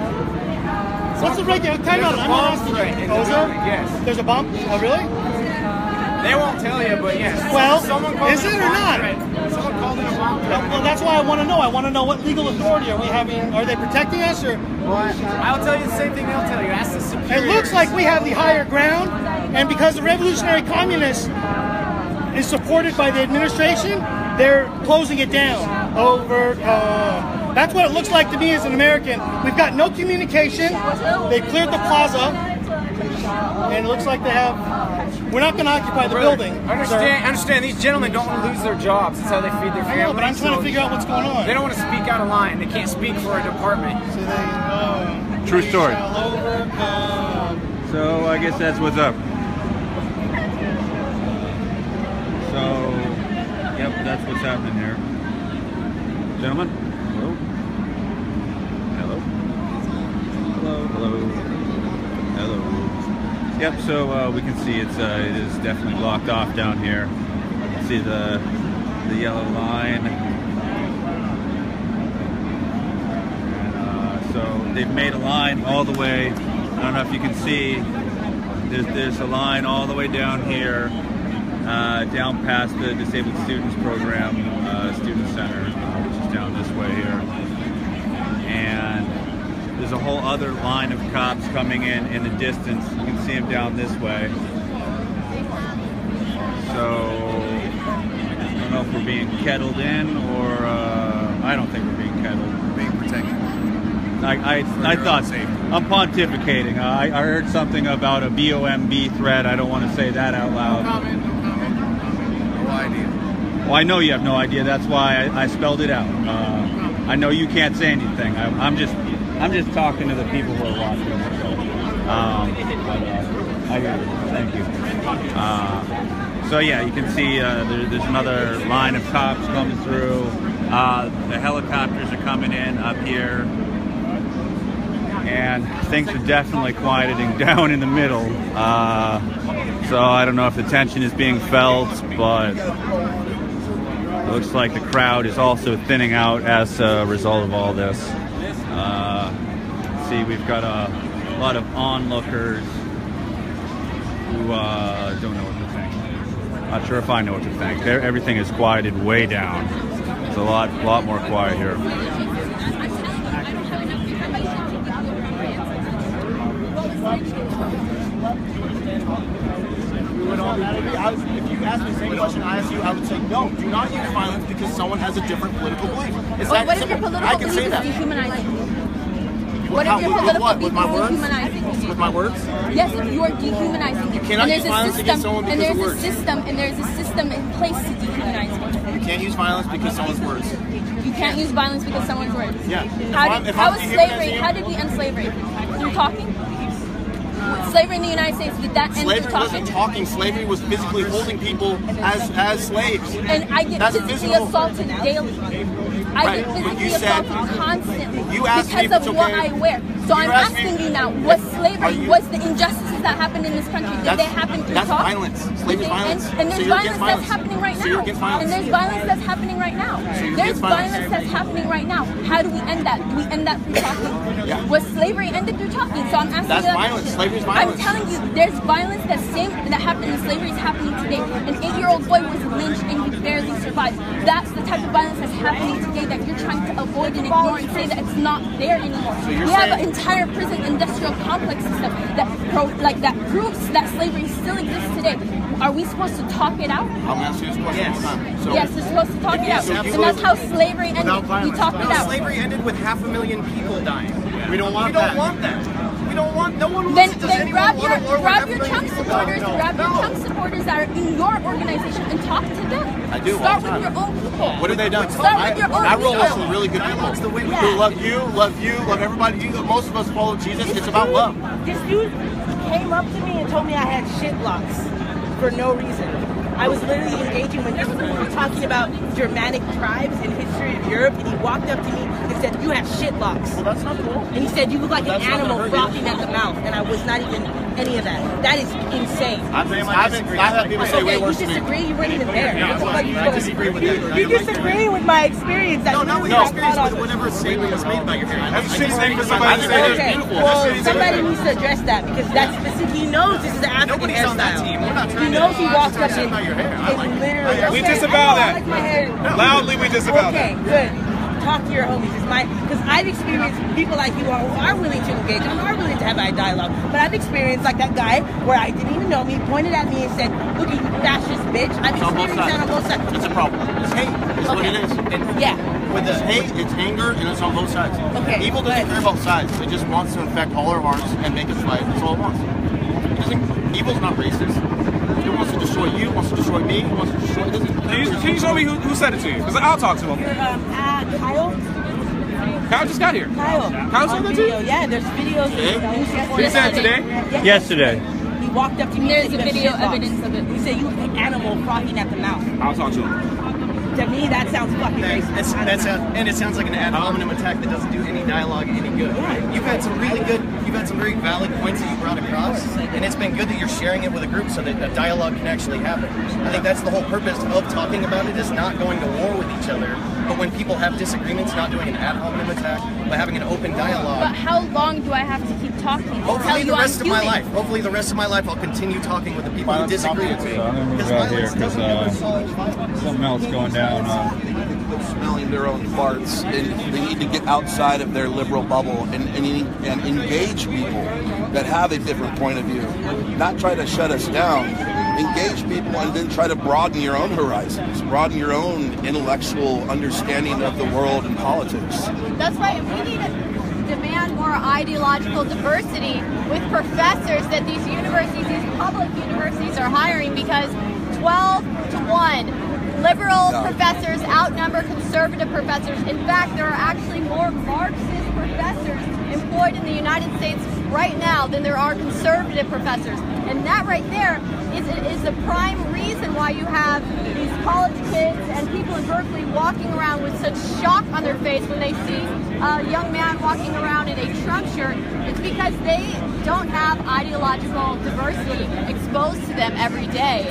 Speaker 4: What's the regular? Time out. I'm not asking you. Oh, is there?
Speaker 7: Yes.
Speaker 4: There's a bump? Oh, really?
Speaker 7: They won't tell you, but yes.
Speaker 4: Well,
Speaker 7: is
Speaker 4: it or not?
Speaker 7: Someone called in a bomb threat.
Speaker 4: Well, that's why I want to know. I want to know what legal authority are we having? Are they protecting us, or?
Speaker 7: Well, I'll tell you the same thing they'll tell you. Ask the superiors.
Speaker 4: It looks like we have the higher ground, and because the revolutionary communists is supported by the administration, they're closing it down. That's what it looks like to me as an American. We've got no communication. They cleared the plaza, and it looks like they have. We're not going to occupy the building.
Speaker 7: Understand. These gentlemen don't want to lose their jobs. That's how they feed their families.
Speaker 4: I know, but I'm trying to figure out what's going on.
Speaker 7: They don't want to speak out of line. They can't speak for a department.
Speaker 11: True story. So I guess that's what's up. So, yep, that's what's happening here. Gentlemen, hello. Hello. Hello. Hello. Hello. Yep, so we can see it is definitely blocked off down here. You can see the yellow line. And, so they've made a line all the way. I don't know if you can see. There's a line all the way down here. Down past the Disabled Students Program Student Center, which is down this way here. And there's a whole other line of cops coming in the distance. You can see them down this way. So, I don't know if we're being kettled in or, I don't think we're being kettled. We're being protected. I thought, I'm pontificating. I heard something about a BOMB threat. I don't want to say that out loud.
Speaker 7: No comment. No idea.
Speaker 11: Well, I know you have no idea. That's why I spelled it out. I know you can't say anything. I'm just talking to the people who are watching. I hear you. Thank you. So yeah, you can see there's another line of cops coming through. The helicopters are coming in up here. And things are definitely quieting down in the middle. So I don't know if the tension is being felt, but it looks like the crowd is also thinning out as a result of all this. See, we've got a lot of onlookers who don't know what to think. Not sure if I know what to think. Everything is quieted way down. It's a lot more quiet here.
Speaker 5: If you asked me the same question I asked you, I would say no. Do not use violence because someone has a different political belief. It's that
Speaker 13: what if
Speaker 5: simple.
Speaker 13: your political
Speaker 5: I can say
Speaker 13: belief
Speaker 5: that.
Speaker 13: is dehumanizing?
Speaker 5: What if your political belief is
Speaker 13: dehumanizing?
Speaker 5: With my words?
Speaker 13: Yes, if you are dehumanizing.
Speaker 5: You cannot use violence against someone because of words.
Speaker 13: And there's a system in place to dehumanize people.
Speaker 5: You can't use violence because someone's words.
Speaker 13: You can't use violence because someone's words.
Speaker 5: Yeah.
Speaker 13: How was slavery? How did we end slavery? Through talking? Slavery in the United States, did that end through talking?
Speaker 5: Slavery wasn't talking. Slavery was physically holding people as slaves.
Speaker 13: And I get physically assaulted daily. I get physically assaulted constantly because of what I wear. So I'm asking you now, was slavery, was the injustices that happened in this country, did they happen through talk?
Speaker 5: That's violence. Slavery is violence.
Speaker 13: And there's violence that's happening right now. And there's violence that's happening right now. There's violence that's happening right now. How do we end that? Do we end that through talking?
Speaker 5: Yeah.
Speaker 13: Was slavery ended through talking? So I'm asking you that
Speaker 5: violence.
Speaker 13: question.
Speaker 5: Slavery is violence.
Speaker 13: I'm telling you, there's violence that happened in slavery is happening today. An 8-year-old boy was lynched and he barely survived. That's the type of violence that's happening today that you're trying to avoid and ignore and say that it's not there anymore.
Speaker 5: So
Speaker 13: we have an entire prison industrial complex system that proves that slavery still exists today. Are we supposed to talk it out?
Speaker 5: I'm asking this question all the time. So
Speaker 13: yes, we're supposed to talk it out. And that's how slavery ended. We talked it out.
Speaker 20: Slavery ended with 500,000 people dying.
Speaker 5: We don't want that.
Speaker 20: We don't want that. We don't want. No one
Speaker 13: Then
Speaker 20: wants it. Does
Speaker 13: grab
Speaker 20: anyone want
Speaker 13: your Trump supporters, grab your Trump supporters that are in your organization and talk to them.
Speaker 5: I do.
Speaker 13: Start with your own people.
Speaker 5: What have they done?
Speaker 13: Start with your own
Speaker 5: I roll
Speaker 13: people.
Speaker 5: with some really good people who love you, love everybody. Most of us follow Jesus. It's about love.
Speaker 17: This dude came up to me and told me I had shit locks for no reason. I was literally engaging when we were talking about Germanic tribes and history of Europe, and he walked up to me and said, "You have shit locks."
Speaker 5: Well, that's not cool.
Speaker 17: And he said, "You look like an animal frothing at the mouth," and I was not even any of that. That is insane.
Speaker 5: I've had people say way worse to me.
Speaker 17: You disagree? You weren't even there.
Speaker 20: I disagree with that.
Speaker 17: You disagree with my experience.
Speaker 20: No, not with your experience, with whatever statement was made about your hair.
Speaker 17: Okay, well, somebody needs to address that because that's specific. He knows this is an African
Speaker 20: Nobody's on that
Speaker 17: hairstyle.
Speaker 20: team. We're not trying
Speaker 17: He knows he walked up in.
Speaker 20: We disavow that. Loudly, we disavow that.
Speaker 17: Okay, good. Talk to your homies. Because I've experienced people like you who are willing to engage and are willing to have a dialogue. But I've experienced like that guy where I didn't even know me, pointed at me and said, "Look at you, fascist bitch." I've experienced that on both sides.
Speaker 5: It's a problem. It's hate. It's what it is.
Speaker 17: Yeah.
Speaker 5: With this hate, it's anger, and it's on both sides.
Speaker 17: Okay.
Speaker 5: Evil doesn't care about sides. It just wants to infect all our hearts and make us fight. That's all it wants. Evil's not racist. It wants to destroy you, wants to destroy me, wants to destroy...
Speaker 20: Can you show me who said it to you? Because I'll talk to him.
Speaker 17: Kyle?
Speaker 20: Kyle just got here.
Speaker 17: Kyle
Speaker 20: said that to you?
Speaker 17: Yeah, there's videos.
Speaker 20: He said today?
Speaker 11: Yesterday.
Speaker 17: He walked up to me
Speaker 13: There's
Speaker 17: and
Speaker 13: a
Speaker 17: said,
Speaker 13: video evidence of it.
Speaker 17: He said, "You look like an animal frothing at the mouth."
Speaker 20: I'll talk to him.
Speaker 17: To me, that sounds fucking racist.
Speaker 20: And it sounds like an ad hominem attack that doesn't do any dialogue any good. You've had some very valid points that you brought across, and it's been good that you're sharing it with a group so that a dialogue can actually happen. I think that's the whole purpose of talking about it, is not going to war with each other, but when people have disagreements, not doing an ad hominem attack, but having an open dialogue.
Speaker 13: But how long do I have to keep talking?
Speaker 20: Hopefully the rest of my life. Hopefully the rest of my life I'll continue talking with the people who disagree with me.
Speaker 11: So I'm going to move out here because something else going down.
Speaker 21: Smelling their own farts, and they need to get outside of their liberal bubble and engage people that have a different point of view. Not try to shut us down. Engage people and then try to broaden your own horizons, broaden your own intellectual understanding of the world and politics.
Speaker 10: That's right. We need to demand more ideological diversity with professors that these universities, these public universities are hiring, because 12-to-1. Liberal professors outnumber conservative professors. In fact, there are actually more Marxist professors employed in the United States right now than there are conservative professors. And that right there is the prime reason why you have these college kids and people in Berkeley walking around with such shock on their face when they see a young man walking around in a Trump shirt. It's because they don't have ideological diversity exposed to them every day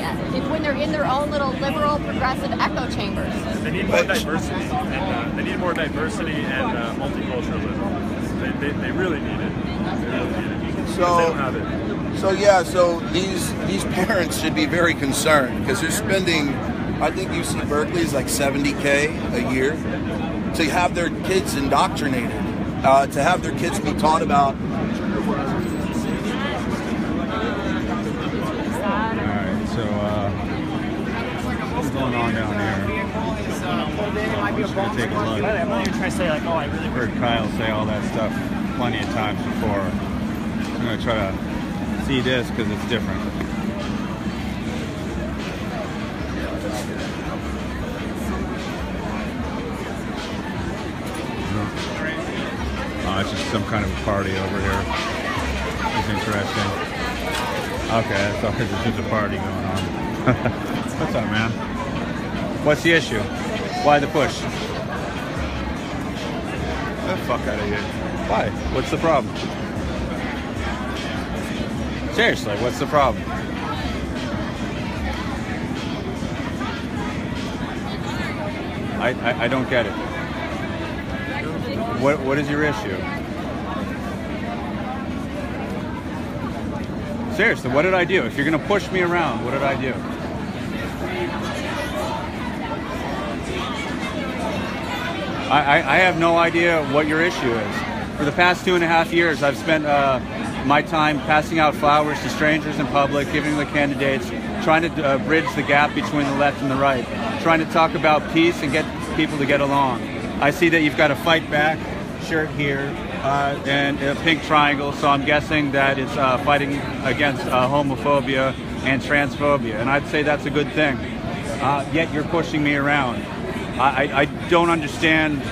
Speaker 10: when they're in their own little liberal, progressive echo chambers.
Speaker 1: They need more diversity, and they need more diversity and multiculturalism. They really need it. They really need it.
Speaker 21: So,
Speaker 1: they don't have it.
Speaker 21: So these parents should be very concerned because they're spending, I think UC Berkeley is like $70K a year to have their kids indoctrinated, to have their kids be taught about.
Speaker 11: Alright, so what's going on down here? I'm just going to take a look.
Speaker 9: I'm not even trying to say like, oh, I really
Speaker 11: heard Kyle say all that stuff plenty of times before. I'm going to try to see this because it's different. Oh, it's just some kind of a party over here. It's interesting. Okay, I thought there's just a party going on. What's up, man? What's the issue? Why the push? Get the fuck out of here. Why? What's the problem? Seriously, what's the problem? I don't get it. What is your issue? Seriously, what did I do? If you're going to push me around, what did I do? I have no idea what your issue is. For the past 2.5 years, I've spent my time passing out flowers to strangers in public, giving the candidates, trying to bridge the gap between the left and the right, trying to talk about peace and get people to get along. I see that you've got a Fight Back shirt here and a pink triangle, so I'm guessing that it's fighting against homophobia and transphobia, and I'd say that's a good thing. Yet you're pushing me around. I don't understand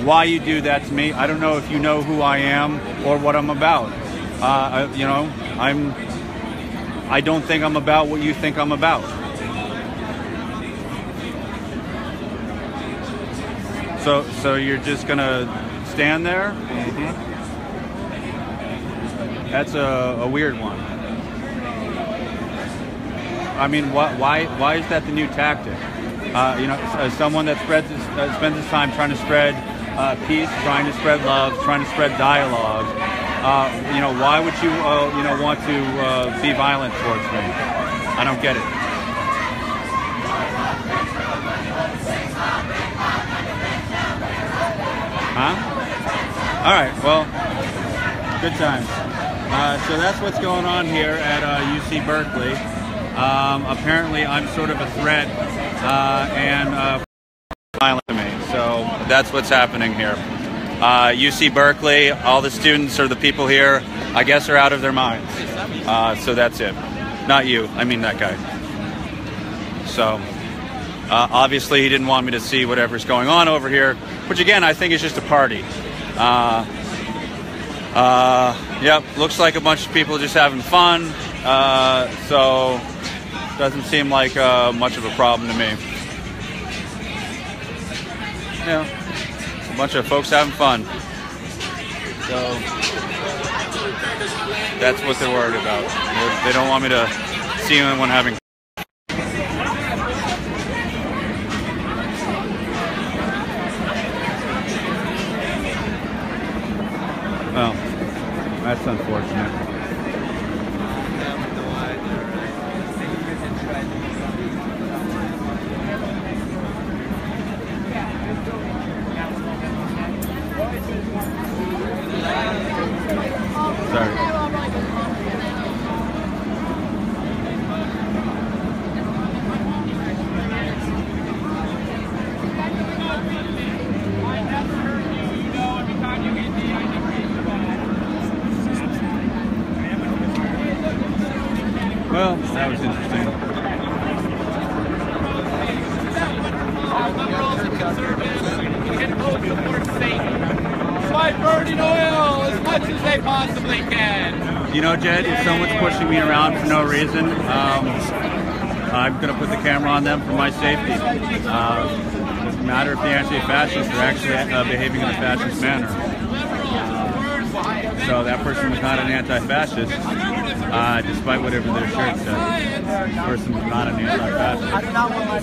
Speaker 11: why you do that to me. I don't know if you know who I am or what I'm about. You know, I don't think I'm about what you think I'm about. So you're just gonna stand there? Mm-hmm. That's a weird one. I mean, why is that the new tactic? You know, someone that spends his time trying to spread peace, trying to spread love, trying to spread dialogue. You know, why would you, you know, want to be violent towards me? I don't get it. Huh? All right. Well, good times. So that's what's going on here at UC Berkeley. Apparently, I'm sort of a threat and violent to me. So that's what's happening here. UC Berkeley, all the students or the people here, I guess, are out of their minds. So that's it. Not you. I mean that guy. So obviously he didn't want me to see whatever's going on over here, which again I think is just a party. Yep, looks like a bunch of people just having fun. So doesn't seem like much of a problem to me. Yeah. A bunch of folks having fun. So that's what they're worried about. They don't want me to see anyone having. Well, that's unfortunate. Sorry. Well, that was interesting.
Speaker 15: By burning oil as much as they possibly can.
Speaker 11: You know, Jed, if someone's pushing me around for no reason, I'm going to put the camera on them for my safety. It doesn't matter if they're anti-fascist, they're actually behaving in a fascist manner. So that person was not an anti-fascist, despite whatever their shirt said. This person was not an anti-fascist.
Speaker 17: I do not want my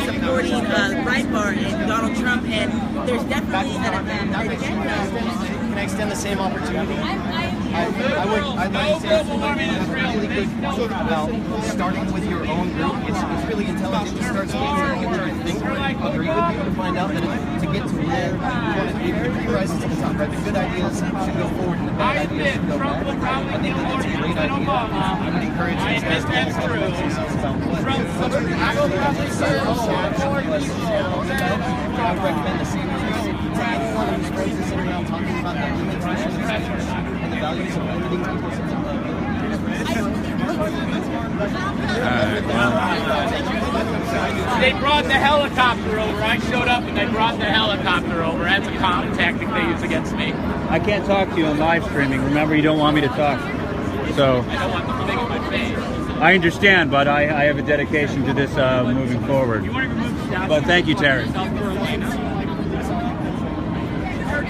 Speaker 17: supporting Breitbart and Donald Trump, and there's definitely an agenda.
Speaker 20: Can I extend the same opportunity? I'd like to say something really good about starting with your own group. It's really intelligent to start speaking and get to think, agree with people to find out that to get to where you want to be, everybody rises to the top, right? The good ideas should go forward and the bad ideas should go back. I think that that's a great idea. I would encourage these guys to think about themselves about what I would recommend the same thing to anyone who's spreads this around talking about the limitations and the values of limiting people's sense of love.
Speaker 15: They brought the helicopter over. I showed up and they brought the helicopter over. That's a common tactic they use against me.
Speaker 11: I can't talk to you on live streaming. Remember, you don't want me to talk. So
Speaker 15: I don't want them to think of my face.
Speaker 11: I understand, but I have a dedication to this moving forward. But thank you, Terry.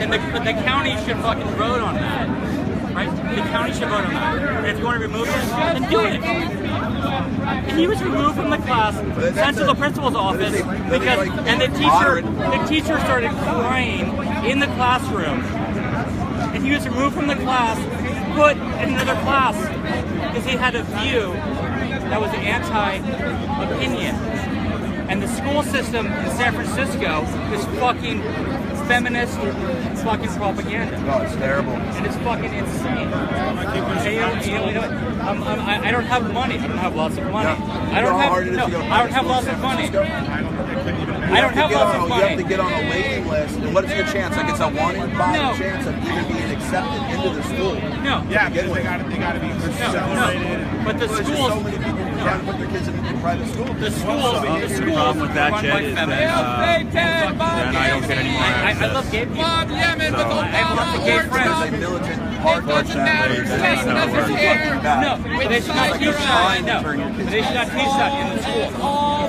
Speaker 14: But the county should fucking vote on that, right? The county should vote on that. And if you want to remove him, then do it. And he was removed from the class, sent to the principal's office because, and the teacher started crying in the classroom. And he was removed from the class, put in another class because he had a view that was anti-opinion. And the school system in San Francisco is fucking feminist fucking propaganda.
Speaker 21: No, it's terrible.
Speaker 14: And it's fucking insane. I don't have money. I don't have lots of money. I don't have lots of money. I don't have lots of money.
Speaker 21: You have to get on a waiting list. And what is your chance? Like it's a 1 in 5 chance of even being accepted into the school.
Speaker 14: No.
Speaker 21: Yeah, because they got to be
Speaker 14: separated. But the schools.
Speaker 21: So many people trying to put their kids in private school.
Speaker 14: The schools.
Speaker 11: The problem with that, Jed, is that then I don't get any more access.
Speaker 14: I love gay people.
Speaker 15: Bob Yemen with
Speaker 14: I have lots of gay friends.
Speaker 21: They militant
Speaker 15: doesn't matter.
Speaker 14: No, they should not teach that. No, they should not teach that in the school.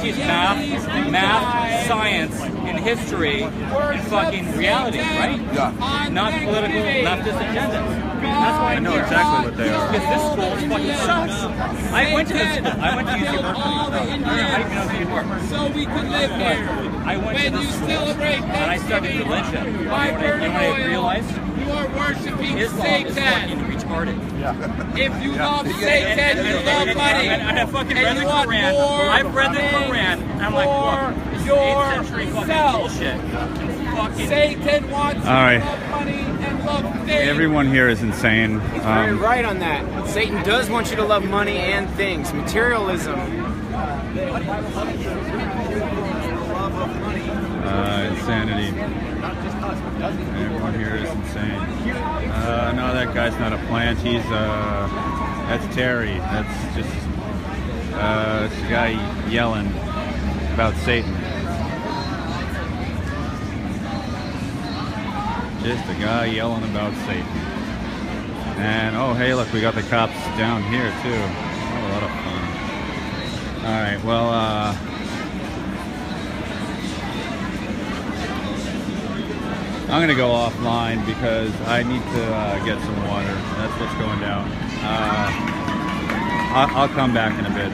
Speaker 14: They teach math, science, and history, and fucking reality, right?
Speaker 21: Yeah.
Speaker 14: Not political leftist agendas. That's why
Speaker 11: I know exactly what they are.
Speaker 14: Because this school fucking sucks. I went to this school. I went to UC Berkeley. I don't even know who you were.
Speaker 15: So we could live here.
Speaker 14: I went to this school and I studied religion. You know what I realized?
Speaker 15: You are worshiping
Speaker 14: Islam is
Speaker 15: Satan.
Speaker 14: fucking retarded.
Speaker 15: If you love Satan, you love money.
Speaker 14: And I fucking read the Quran. I've read the Quran. And I'm like, look, this is 8th century fucking bullshit.
Speaker 15: Satan wants
Speaker 11: All right.
Speaker 15: money and love things.
Speaker 11: Everyone here is insane.
Speaker 7: Very right on that. Satan does want you to love money and things. Materialism.
Speaker 11: Insanity. Everyone here is insane. No, that guy's not a plant. He's that's Terry. That's just it's a guy yelling about Satan. Just a guy yelling about Satan. And oh, hey, look, we got the cops down here too. Oh, a lot of fun. All right, well, I'm gonna go offline because I need to get some water. That's what's going down. I'll come back in a bit.